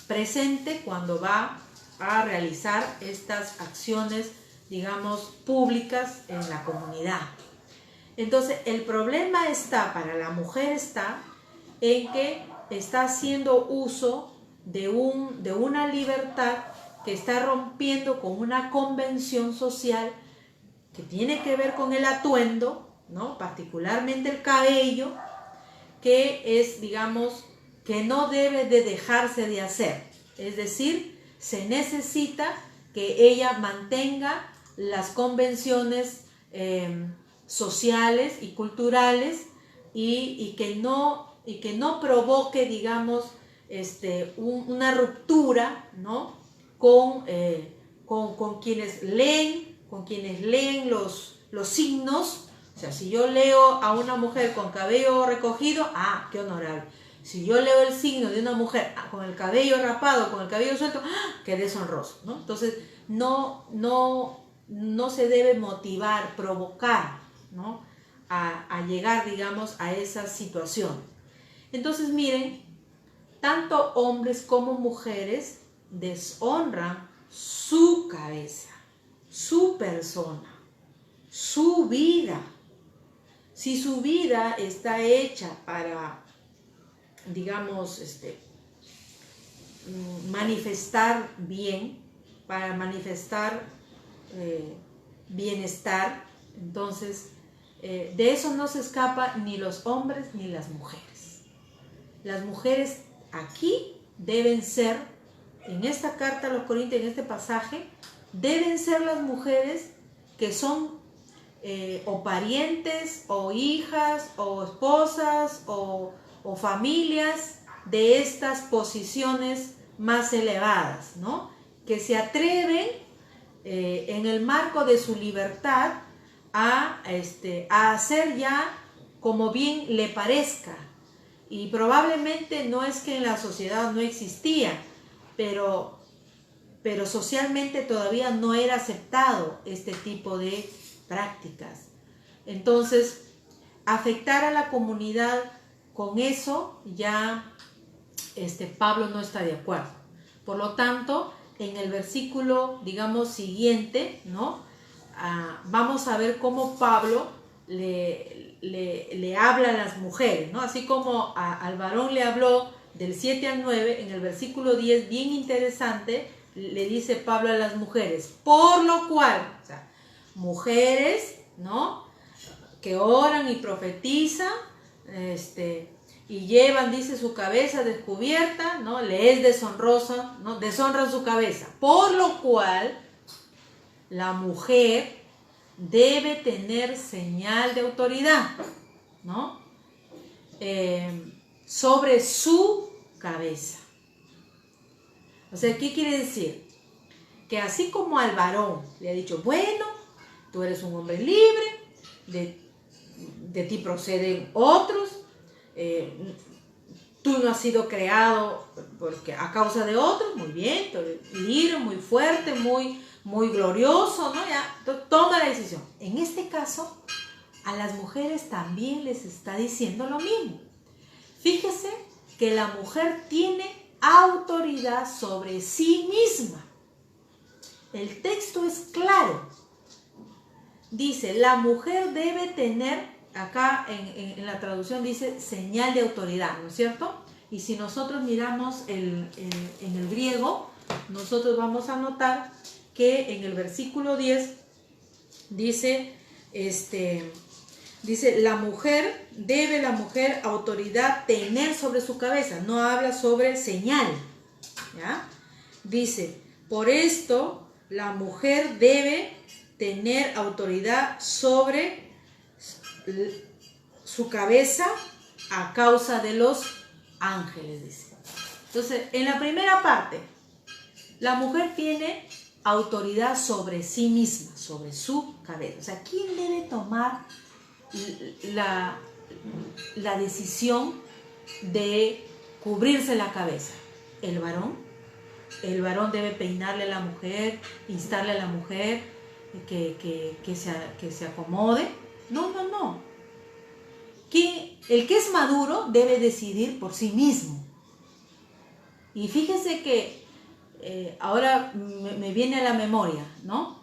presente cuando va a realizar estas acciones, digamos, públicas en la comunidad. Entonces, el problema para la mujer está en que está haciendo uso de una libertad que está rompiendo con una convención social que tiene que ver con el atuendo, ¿no? Particularmente el cabello, que es, digamos, que no debe de dejarse de hacer. Es decir, se necesita que ella mantenga las convenciones sociales y culturales y que no provoque, digamos, una ruptura, ¿no? con quienes leen, con quienes leen los signos. O sea, si yo leo a una mujer con cabello recogido, qué honorable. Si yo leo el signo de una mujer con el cabello rapado, con el cabello suelto, qué deshonroso, ¿no? Entonces, no se debe motivar, provocar, ¿no? A llegar, digamos, a esa situación. Entonces, miren, tanto hombres como mujeres deshonran su cabeza, su persona, su vida. Si su vida está hecha para, digamos, manifestar bien, para manifestar bienestar, entonces de eso no se escapa ni los hombres ni las mujeres. Las mujeres aquí deben ser, en esta carta a los Corintios, en este pasaje, deben ser las mujeres que son o parientes, o hijas, o esposas, o familias de estas posiciones más elevadas, ¿no? Que se atreven en el marco de su libertad a hacer ya como bien le parezca. Y probablemente no es que en la sociedad no existía, pero socialmente todavía no era aceptado este tipo de prácticas. Entonces, afectar a la comunidad con eso, ya Pablo no está de acuerdo. Por lo tanto, en el versículo, digamos, siguiente, ¿no? Vamos a ver cómo Pablo le habla a las mujeres, ¿no? Así como al varón le habló del 7 al 9, en el versículo 10, bien interesante, le dice Pablo a las mujeres, por lo cual, o sea, mujeres, ¿no? Que oran y profetizan, y llevan, dice, su cabeza descubierta, ¿no? Le es deshonrosa, ¿no? Deshonran su cabeza. Por lo cual, la mujer debe tener señal de autoridad, ¿no? Sobre su cabeza. O sea, ¿qué quiere decir? Que así como al varón le ha dicho, bueno, tú eres un hombre libre, de ti proceden otros, tú no has sido creado porque a causa de otros, muy bien, tú eres libre, muy fuerte, muy glorioso, ¿no? Ya, toma la decisión. En este caso, a las mujeres también les está diciendo lo mismo. Fíjese que la mujer tiene autoridad sobre sí misma. El texto es claro. Dice, la mujer debe tener, acá en la traducción dice, señal de autoridad, ¿no es cierto? Y si nosotros miramos en el griego, nosotros vamos a notar que en el versículo 10 dice, dice, la mujer autoridad tener sobre su cabeza, no habla sobre señal, ¿ya? Dice, por esto la mujer debe tener autoridad sobre su cabeza a causa de los ángeles, dice. Entonces, en la primera parte, la mujer tiene autoridad sobre sí misma, sobre su cabeza. O sea, ¿quién debe tomar la decisión de cubrirse la cabeza? ¿El varón? El varón debe peinarle a la mujer, instarle a la mujer que se acomode. No. El que es maduro debe decidir por sí mismo. Y fíjese que ahora me viene a la memoria, ¿no?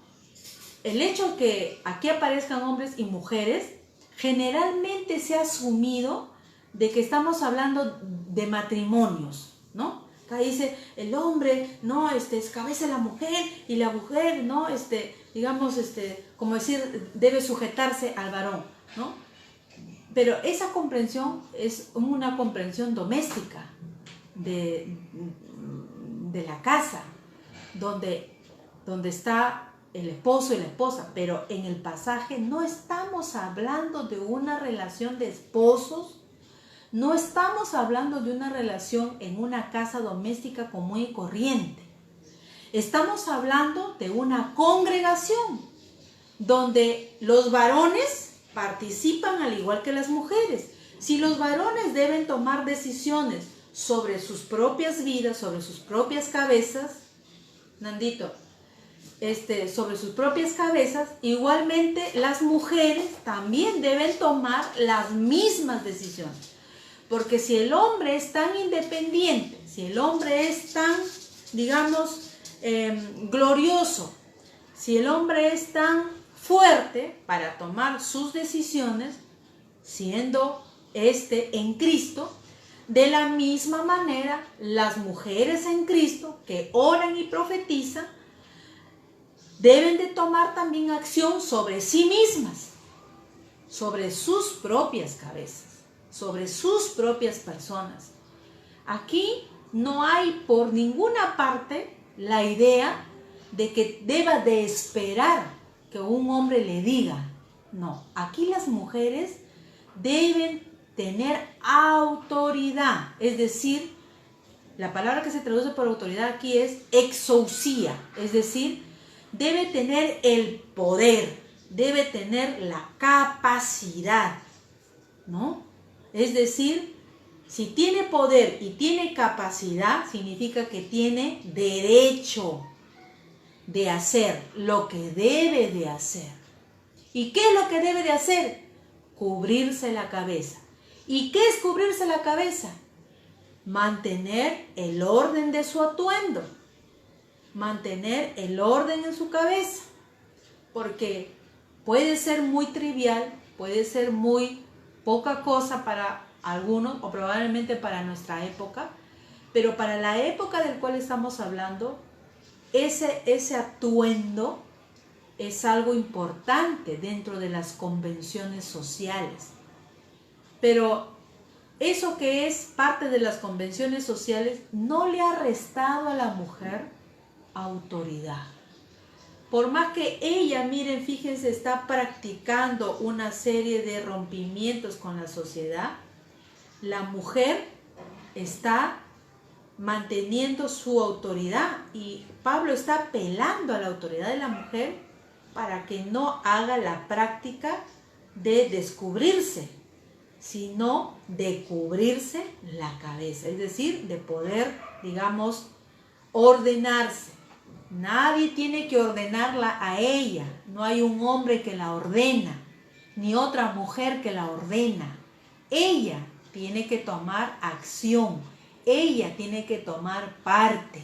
El hecho que aquí aparezcan hombres y mujeres, generalmente se ha asumido de que estamos hablando de matrimonios, ¿no? Acá dice, el hombre, no, es cabeza de la mujer, y la mujer, no, digamos, como decir, debe sujetarse al varón, ¿no? Pero esa comprensión es una comprensión doméstica de la casa, donde está el esposo y la esposa, pero en el pasaje no estamos hablando de una relación de esposos, no estamos hablando de una relación en una casa doméstica común y corriente. Estamos hablando de una congregación. donde los varones participan al igual que las mujeres. Si los varones deben tomar decisiones sobre sus propias vidas, sobre sus propias cabezas, Nandito, sobre sus propias cabezas, igualmente las mujeres también deben tomar las mismas decisiones. Porque si el hombre es tan independiente, si el hombre es tan, digamos, glorioso, si el hombre es tan fuerte para tomar sus decisiones, siendo en Cristo, de la misma manera las mujeres en Cristo que oran y profetizan deben de tomar también acción sobre sí mismas, sobre sus propias cabezas, sobre sus propias personas. Aquí no hay por ninguna parte la idea de que deba de esperar que un hombre le diga. No, aquí las mujeres deben tener autoridad, es decir, la palabra que se traduce por autoridad aquí es exousia, es decir, debe tener el poder, debe tener la capacidad, ¿no? Es decir, si tiene poder y tiene capacidad, significa que tiene derecho de hacer lo que debe de hacer. ¿Y qué es lo que debe de hacer? Cubrirse la cabeza. ¿Y qué es cubrirse la cabeza? Mantener el orden de su atuendo, mantener el orden en su cabeza, porque puede ser muy trivial, puede ser muy poca cosa para algunos o probablemente para nuestra época, pero para la época del cual estamos hablando, ese atuendo es algo importante dentro de las convenciones sociales. Pero eso que es parte de las convenciones sociales no le ha restado a la mujer autoridad. Por más que ella, miren, fíjense, está practicando una serie de rompimientos con la sociedad, la mujer está manteniendo su autoridad y Pablo está apelando a la autoridad de la mujer para que no haga la práctica de descubrirse, sino de cubrirse la cabeza, es decir, de poder, digamos, ordenarse. Nadie tiene que ordenarla a ella, no hay un hombre que la ordena, ni otra mujer que la ordena. Ella tiene que tomar acción, ella tiene que tomar parte.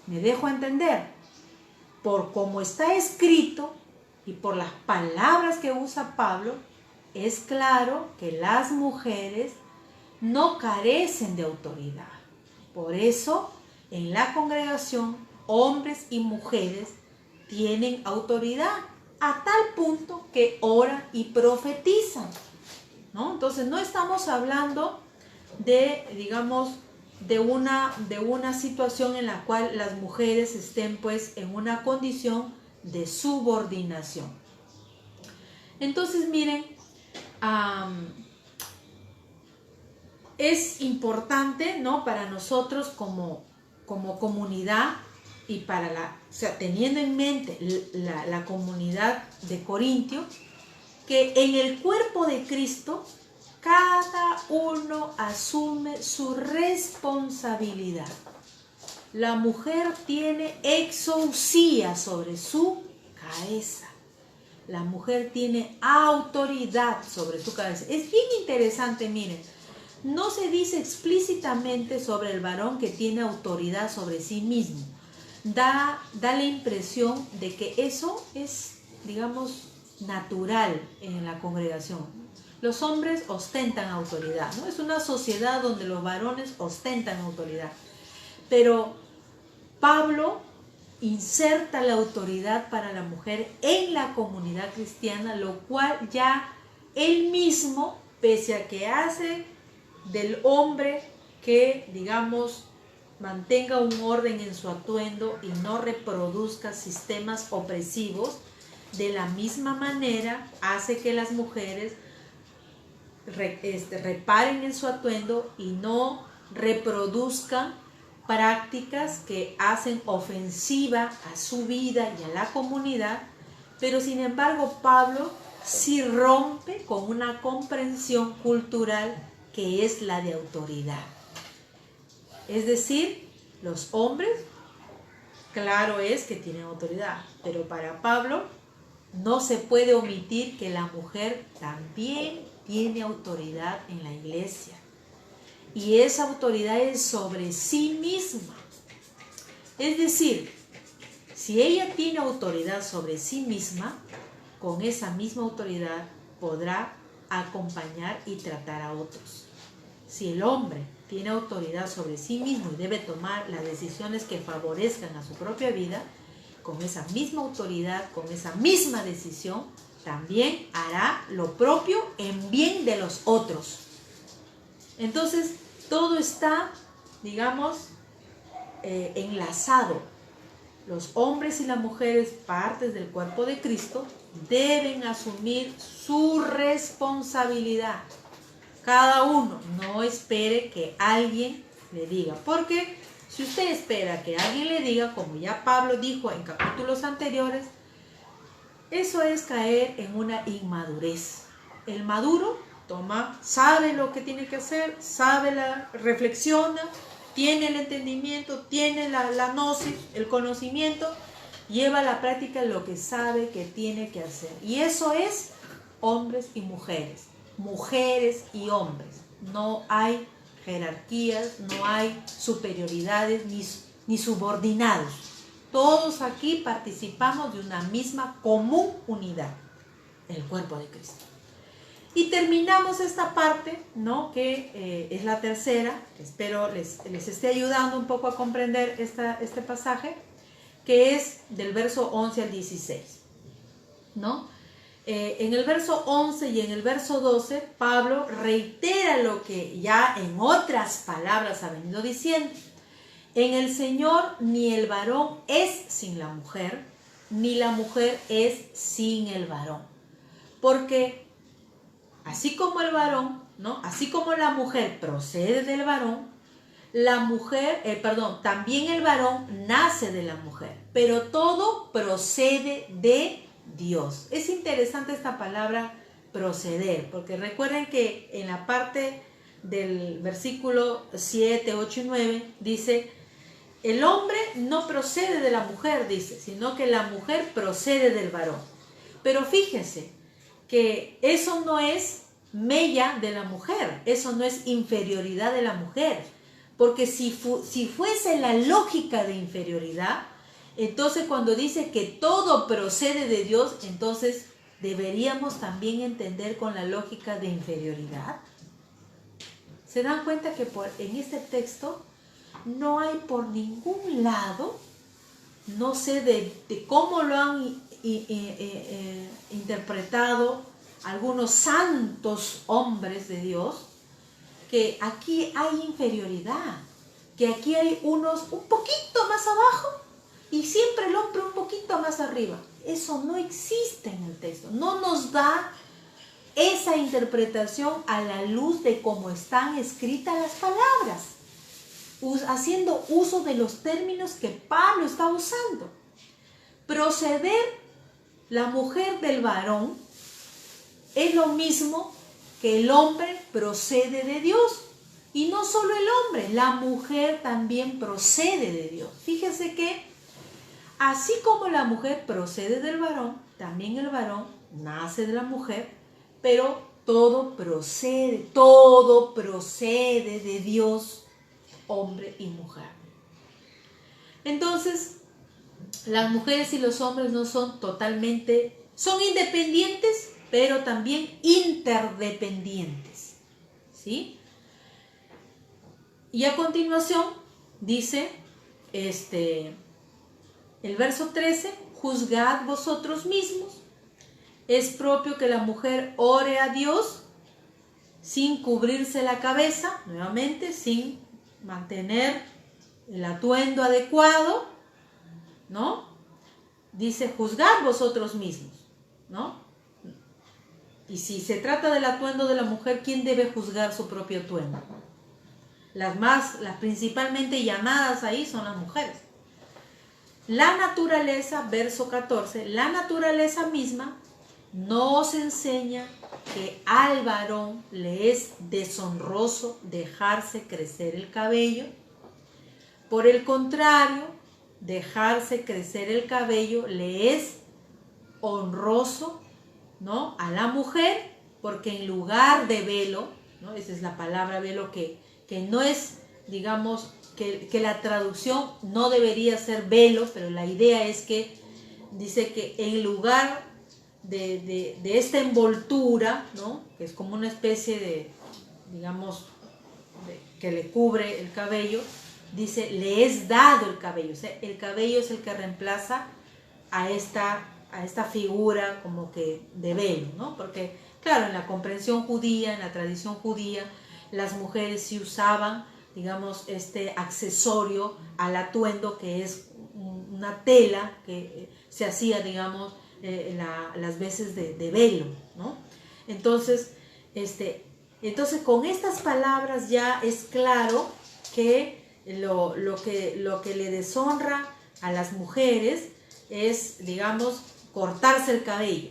¿Me dejo entender? Por como está escrito y por las palabras que usa Pablo, es claro que las mujeres no carecen de autoridad. Por eso, en la congregación, hombres y mujeres tienen autoridad a tal punto que oran y profetizan, ¿no? Entonces, no estamos hablando de, digamos, de una situación en la cual las mujeres estén, pues, en una condición de subordinación. Entonces, miren, es importante, ¿no?, para nosotros como comunidad y para teniendo en mente la comunidad de Corintio, que en el cuerpo de Cristo cada uno asume su responsabilidad. La mujer tiene exousia sobre su cabeza. La mujer tiene autoridad sobre su cabeza. Es bien interesante, miren. No se dice explícitamente sobre el varón que tiene autoridad sobre sí mismo. Da la impresión de que eso es, digamos, natural en la congregación. Los hombres ostentan autoridad, ¿no? Es una sociedad donde los varones ostentan autoridad. Pero Pablo inserta la autoridad para la mujer en la comunidad cristiana, lo cual ya él mismo, pese a que hace del hombre que, digamos, mantenga un orden en su atuendo y no reproduzca sistemas opresivos, de la misma manera hace que las mujeres reparen en su atuendo y no reproduzcan prácticas que hacen ofensiva a su vida y a la comunidad, Pero sin embargo Pablo sí rompe con una comprensión cultural que es la de autoridad. Es decir, los hombres, claro es que tienen autoridad, pero para Pablo no se puede omitir que la mujer también tiene autoridad en la iglesia. Y esa autoridad es sobre sí misma. Es decir, si ella tiene autoridad sobre sí misma, con esa misma autoridad podrá acompañar y tratar a otros. Si el hombre tiene autoridad sobre sí mismo y debe tomar las decisiones que favorezcan a su propia vida, con esa misma autoridad, con esa misma decisión, también hará lo propio en bien de los otros. Entonces, todo está, digamos, enlazado. Los hombres y las mujeres, partes del cuerpo de Cristo, deben asumir su responsabilidad. Cada uno no espere que alguien le diga, porque si usted espera que alguien le diga, como ya Pablo dijo en capítulos anteriores, eso es caer en una inmadurez. El maduro sabe lo que tiene que hacer, reflexiona, tiene el entendimiento, tiene la gnosis, el conocimiento, lleva a la práctica lo que sabe que tiene que hacer. Y eso es hombres y mujeres, mujeres y hombres. No hay jerarquías, no hay superioridades ni subordinados. Todos aquí participamos de una misma común unidad, el cuerpo de Cristo. Y terminamos esta parte, ¿no? Que es la tercera, que espero les esté ayudando un poco a comprender este pasaje, que es del verso 11 al 16, ¿no? En el verso 11 y en el verso 12, Pablo reitera lo que ya en otras palabras ha venido diciendo. En el Señor ni el varón es sin la mujer, ni la mujer es sin el varón. Porque así como el varón, ¿no? Así como la mujer procede del varón, también el varón nace de la mujer, pero todo procede de Dios. Es interesante esta palabra proceder, porque recuerden que en la parte del versículo 7, 8 y 9 dice, el hombre no procede de la mujer, dice, sino que la mujer procede del varón. Pero fíjense que eso no es mella de la mujer, eso no es inferioridad de la mujer, porque si fuese la lógica de inferioridad, entonces cuando dice que todo procede de Dios, entonces deberíamos también entender con la lógica de inferioridad. ¿Se dan cuenta que en este texto no hay por ningún lado, no sé de cómo lo han interpretado algunos santos hombres de Dios, que aquí hay inferioridad, que aquí hay unos un poquito más abajo y siempre el hombre un poquito más arriba? Eso no existe en el texto, no nos da esa interpretación a la luz de cómo están escritas las palabras, haciendo uso de los términos que Pablo está usando. Proceder la mujer del varón es lo mismo que el hombre procede de Dios. Y no solo el hombre, la mujer también procede de Dios. Fíjese que así como la mujer procede del varón, también el varón nace de la mujer, pero todo procede de Dios, hombre y mujer. Entonces, las mujeres y los hombres no son son independientes, pero también interdependientes, ¿sí? Y a continuación dice el verso 13, juzgad vosotros mismos, es propio que la mujer ore a Dios sin cubrirse la cabeza, nuevamente, sin mantener el atuendo adecuado, ¿no? Dice, juzgad vosotros mismos, ¿no? Y si se trata del atuendo de la mujer, ¿quién debe juzgar su propio atuendo? Las principalmente llamadas ahí son las mujeres. la naturaleza, verso 14, la naturaleza misma nos enseña que al varón le es deshonroso dejarse crecer el cabello. Por el contrario, dejarse crecer el cabello le es honroso, ¿no?, a la mujer, porque en lugar de velo, ¿no?, esa es la palabra velo, que no es, digamos, que la traducción no debería ser velo, pero la idea es que dice que en lugar de esta envoltura, ¿no?, que es como una especie de, digamos, que le cubre el cabello, dice, le es dado el cabello. O sea, el cabello es el que reemplaza a esta figura como que de velo, ¿no? Porque, claro, en la comprensión judía, en la tradición judía, las mujeres sí usaban, digamos, este accesorio al atuendo, que es una tela que se hacía, digamos, las veces de velo, ¿no? Entonces, con estas palabras ya es claro que lo que le deshonra a las mujeres es, digamos, cortarse el cabello,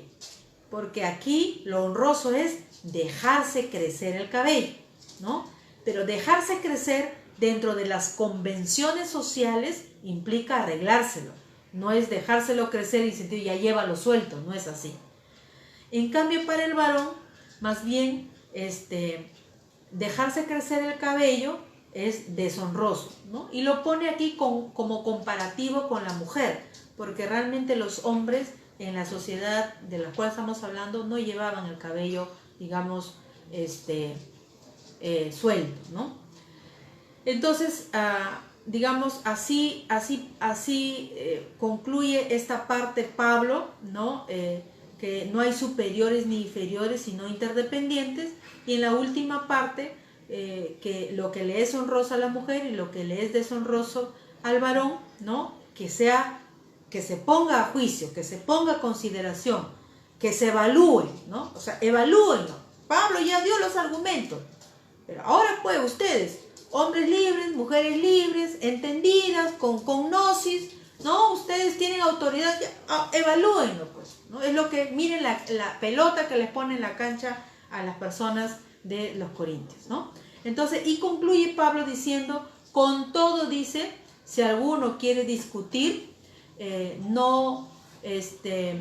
porque aquí lo honroso es dejarse crecer el cabello, ¿no? Pero dejarse crecer dentro de las convenciones sociales implica arreglárselo, no es dejárselo crecer y sentir ya llévalo suelto, no es así. En cambio, para el varón, más bien, dejarse crecer el cabello es deshonroso, ¿no? Y lo pone aquí como comparativo con la mujer, porque realmente los hombres en la sociedad de la cual estamos hablando no llevaban el cabello, digamos, suelto, ¿no? Entonces, digamos, así concluye esta parte Pablo, ¿no? Que no hay superiores ni inferiores, sino interdependientes. Y en la última parte, que lo que le es honroso a la mujer y lo que le es deshonroso al varón, ¿no?, que se ponga a juicio, que se ponga a consideración, que se evalúe, ¿no? O sea, evalúenlo. Pablo ya dio los argumentos, pero ahora pues ustedes, hombres libres, mujeres libres, entendidas, con gnosis, ¿no? Ustedes tienen autoridad, evalúenlo, pues, ¿no? Es lo que, miren la pelota que les pone en la cancha a las personas de los corintios, ¿no? Entonces, y concluye Pablo diciendo, con todo, dice, si alguno quiere discutir,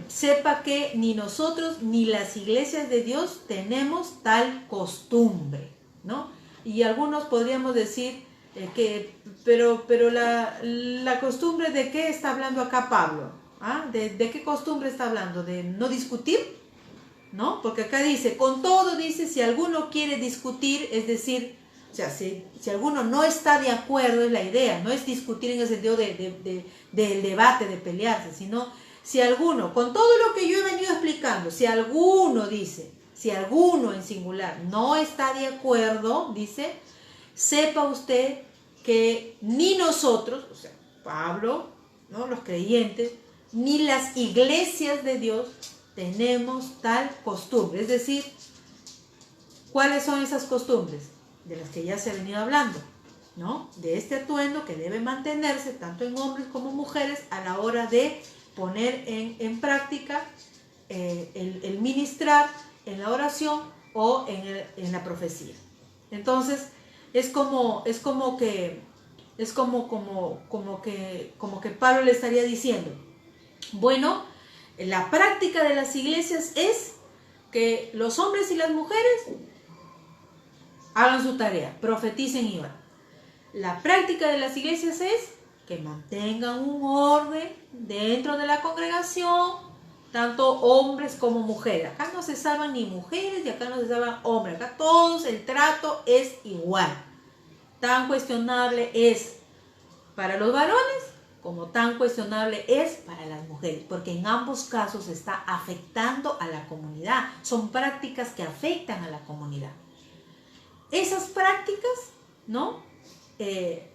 sepa que ni nosotros ni las iglesias de Dios tenemos tal costumbre, ¿no? Y algunos podríamos decir pero la costumbre, ¿de qué está hablando acá Pablo? ¿Ah? ¿De qué costumbre está hablando? ¿De no discutir? ¿No? Porque acá dice, con todo, dice, si alguno quiere discutir, es decir, o sea, si alguno no está de acuerdo, es la idea, no es discutir en el sentido del debate, de pelearse, sino si alguno, con todo lo que yo he venido explicando, si alguno, dice, si alguno en singular no está de acuerdo, dice, sepa usted que ni nosotros, o sea, Pablo, ¿no?, los creyentes, ni las iglesias de Dios tenemos tal costumbre. Es decir, ¿cuáles son esas costumbres? De las que ya se ha venido hablando, ¿no? De este atuendo que debe mantenerse tanto en hombres como mujeres a la hora de poner en práctica el ministrar en la oración o en la profecía. Entonces, es como que Pablo le estaría diciendo, bueno, la práctica de las iglesias es que los hombres y las mujeres hagan su tarea, profeticen y oren. La práctica de las iglesias es que mantengan un orden dentro de la congregación, tanto hombres como mujeres. Acá no se salvan ni mujeres y acá no se salvan hombres. Acá todos, el trato es igual. Tan cuestionable es para los varones como tan cuestionable es para las mujeres, porque en ambos casos está afectando a la comunidad. Son prácticas que afectan a la comunidad. Esas prácticas, ¿no?, de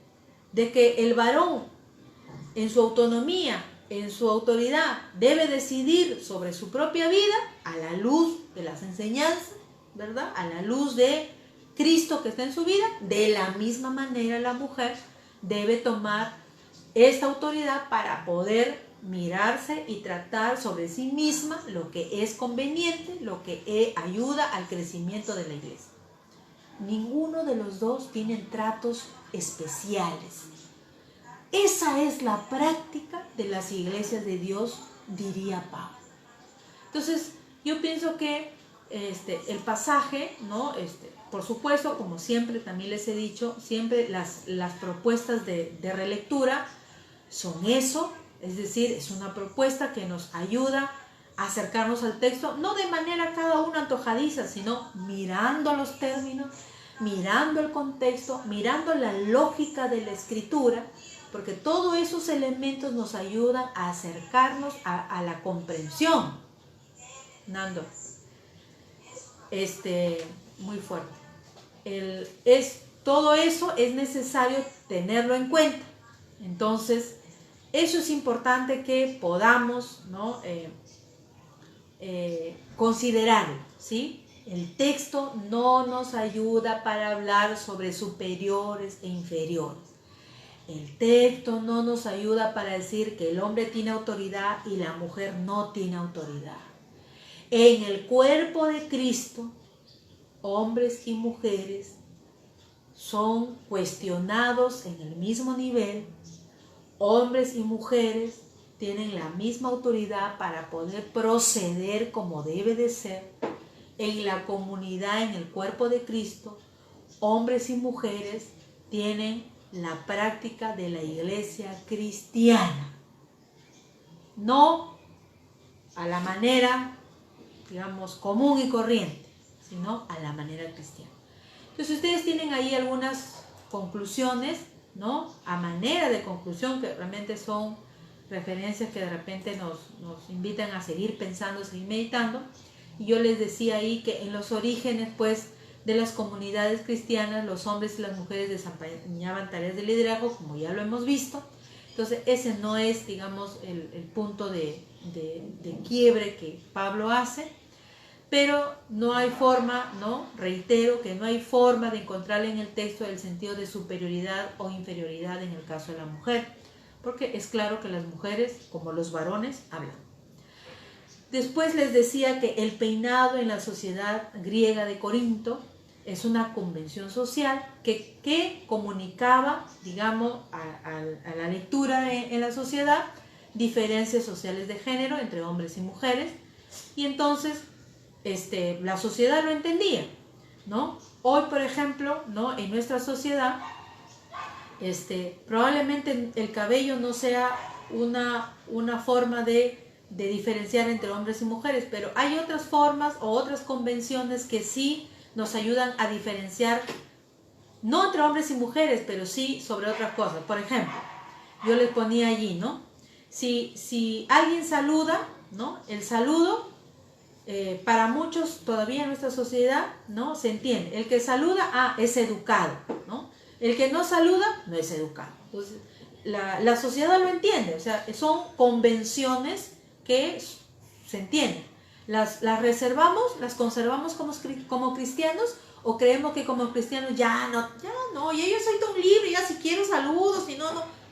que el varón en su autonomía, en su autoridad, debe decidir sobre su propia vida a la luz de las enseñanzas, ¿verdad?, a la luz de Cristo que está en su vida. De la misma manera la mujer debe tomar esta autoridad para poder mirarse y tratar sobre sí misma lo que es conveniente, lo que ayuda al crecimiento de la iglesia. Ninguno de los dos tienen tratos especiales. Esa es la práctica de las iglesias de Dios, diría Pablo. Entonces, yo pienso que el pasaje, ¿no? Por supuesto, como siempre también les he dicho, siempre las propuestas de relectura son eso, es decir, es una propuesta que nos ayuda a acercarnos al texto, no de manera cada uno antojadiza, sino mirando los términos, mirando el contexto, mirando la lógica de la escritura, porque todos esos elementos nos ayudan a acercarnos a la comprensión. Nando, muy fuerte. Todo eso es necesario tenerlo en cuenta. Entonces, eso es importante que podamos, ¿no? Considerarlo, ¿sí? El texto no nos ayuda para hablar sobre superiores e inferiores. El texto no nos ayuda para decir que el hombre tiene autoridad y la mujer no tiene autoridad. En el cuerpo de Cristo, hombres y mujeres son cuestionados en el mismo nivel. Hombres y mujeres tienen la misma autoridad para poder proceder como debe de ser. En la comunidad, en el cuerpo de Cristo, hombres y mujeres tienen la práctica de la iglesia cristiana. No a la manera, digamos, común y corriente, sino a la manera cristiana. Entonces ustedes tienen ahí algunas conclusiones, ¿no? A manera de conclusión, que realmente son referencias que de repente nos invitan a seguir pensando, seguir meditando. Y yo les decía ahí que en los orígenes, pues, de las comunidades cristianas, los hombres y las mujeres desempeñaban tareas de liderazgo, como ya lo hemos visto. Entonces, ese no es, digamos, el punto de quiebre que Pablo hace. Pero no hay forma, ¿no? Reitero que no hay forma de encontrar en el texto el sentido de superioridad o inferioridad en el caso de la mujer, porque es claro que las mujeres, como los varones, hablan. Después les decía que el peinado en la sociedad griega de Corinto es una convención social que comunicaba, digamos, a la lectura en la sociedad diferencias sociales de género entre hombres y mujeres, y entonces la sociedad lo entendía, ¿no? Hoy, por ejemplo, ¿no? En nuestra sociedad, probablemente el cabello no sea una forma de diferenciar entre hombres y mujeres, pero hay otras formas o otras convenciones que sí nos ayudan a diferenciar, no entre hombres y mujeres, pero sí sobre otras cosas. Por ejemplo, yo les ponía allí, ¿no? Si alguien saluda, ¿no? El saludo, para muchos todavía en nuestra sociedad, ¿no? Se entiende. El que saluda, es educado, ¿no? El que no saluda, no es educado. Entonces, la sociedad lo entiende. O sea, son convenciones que se entienden. Las reservamos, las conservamos como cristianos, o creemos que como cristianos ya no, y yo soy tan libre, ya si quiero saludos, si no,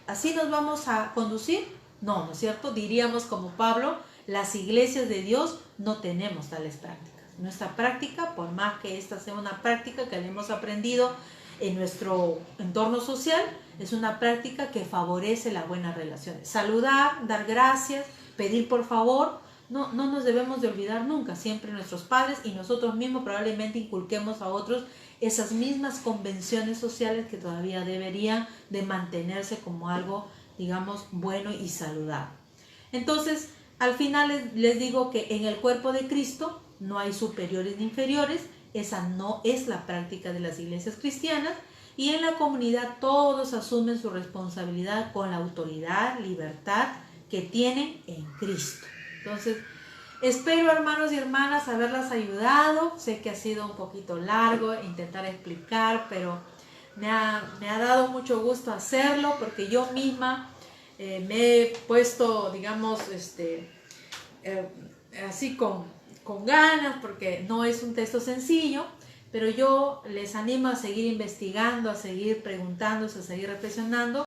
así nos vamos a conducir. No, ¿no es cierto? Diríamos como Pablo, las iglesias de Dios no tenemos tales prácticas. Nuestra práctica, por más que esta sea una práctica que hemos aprendido en nuestro entorno social, es una práctica que favorece las buenas relaciones. Saludar, dar gracias, pedir por favor, no nos debemos de olvidar nunca. Siempre nuestros padres y nosotros mismos probablemente inculquemos a otros esas mismas convenciones sociales que todavía deberían de mantenerse como algo, digamos, bueno y saludable. Entonces, al final les digo que en el cuerpo de Cristo no hay superiores ni inferiores. Esa no es la práctica de las iglesias cristianas, y en la comunidad todos asumen su responsabilidad con la autoridad, libertad que tienen en Cristo. Entonces, espero, hermanos y hermanas, haberlas ayudado. Sé que ha sido un poquito largo intentar explicar, pero me ha dado mucho gusto hacerlo, porque yo misma me he puesto, digamos, así con ganas, porque no es un texto sencillo, pero yo les animo a seguir investigando, a seguir preguntándose, a seguir reflexionando.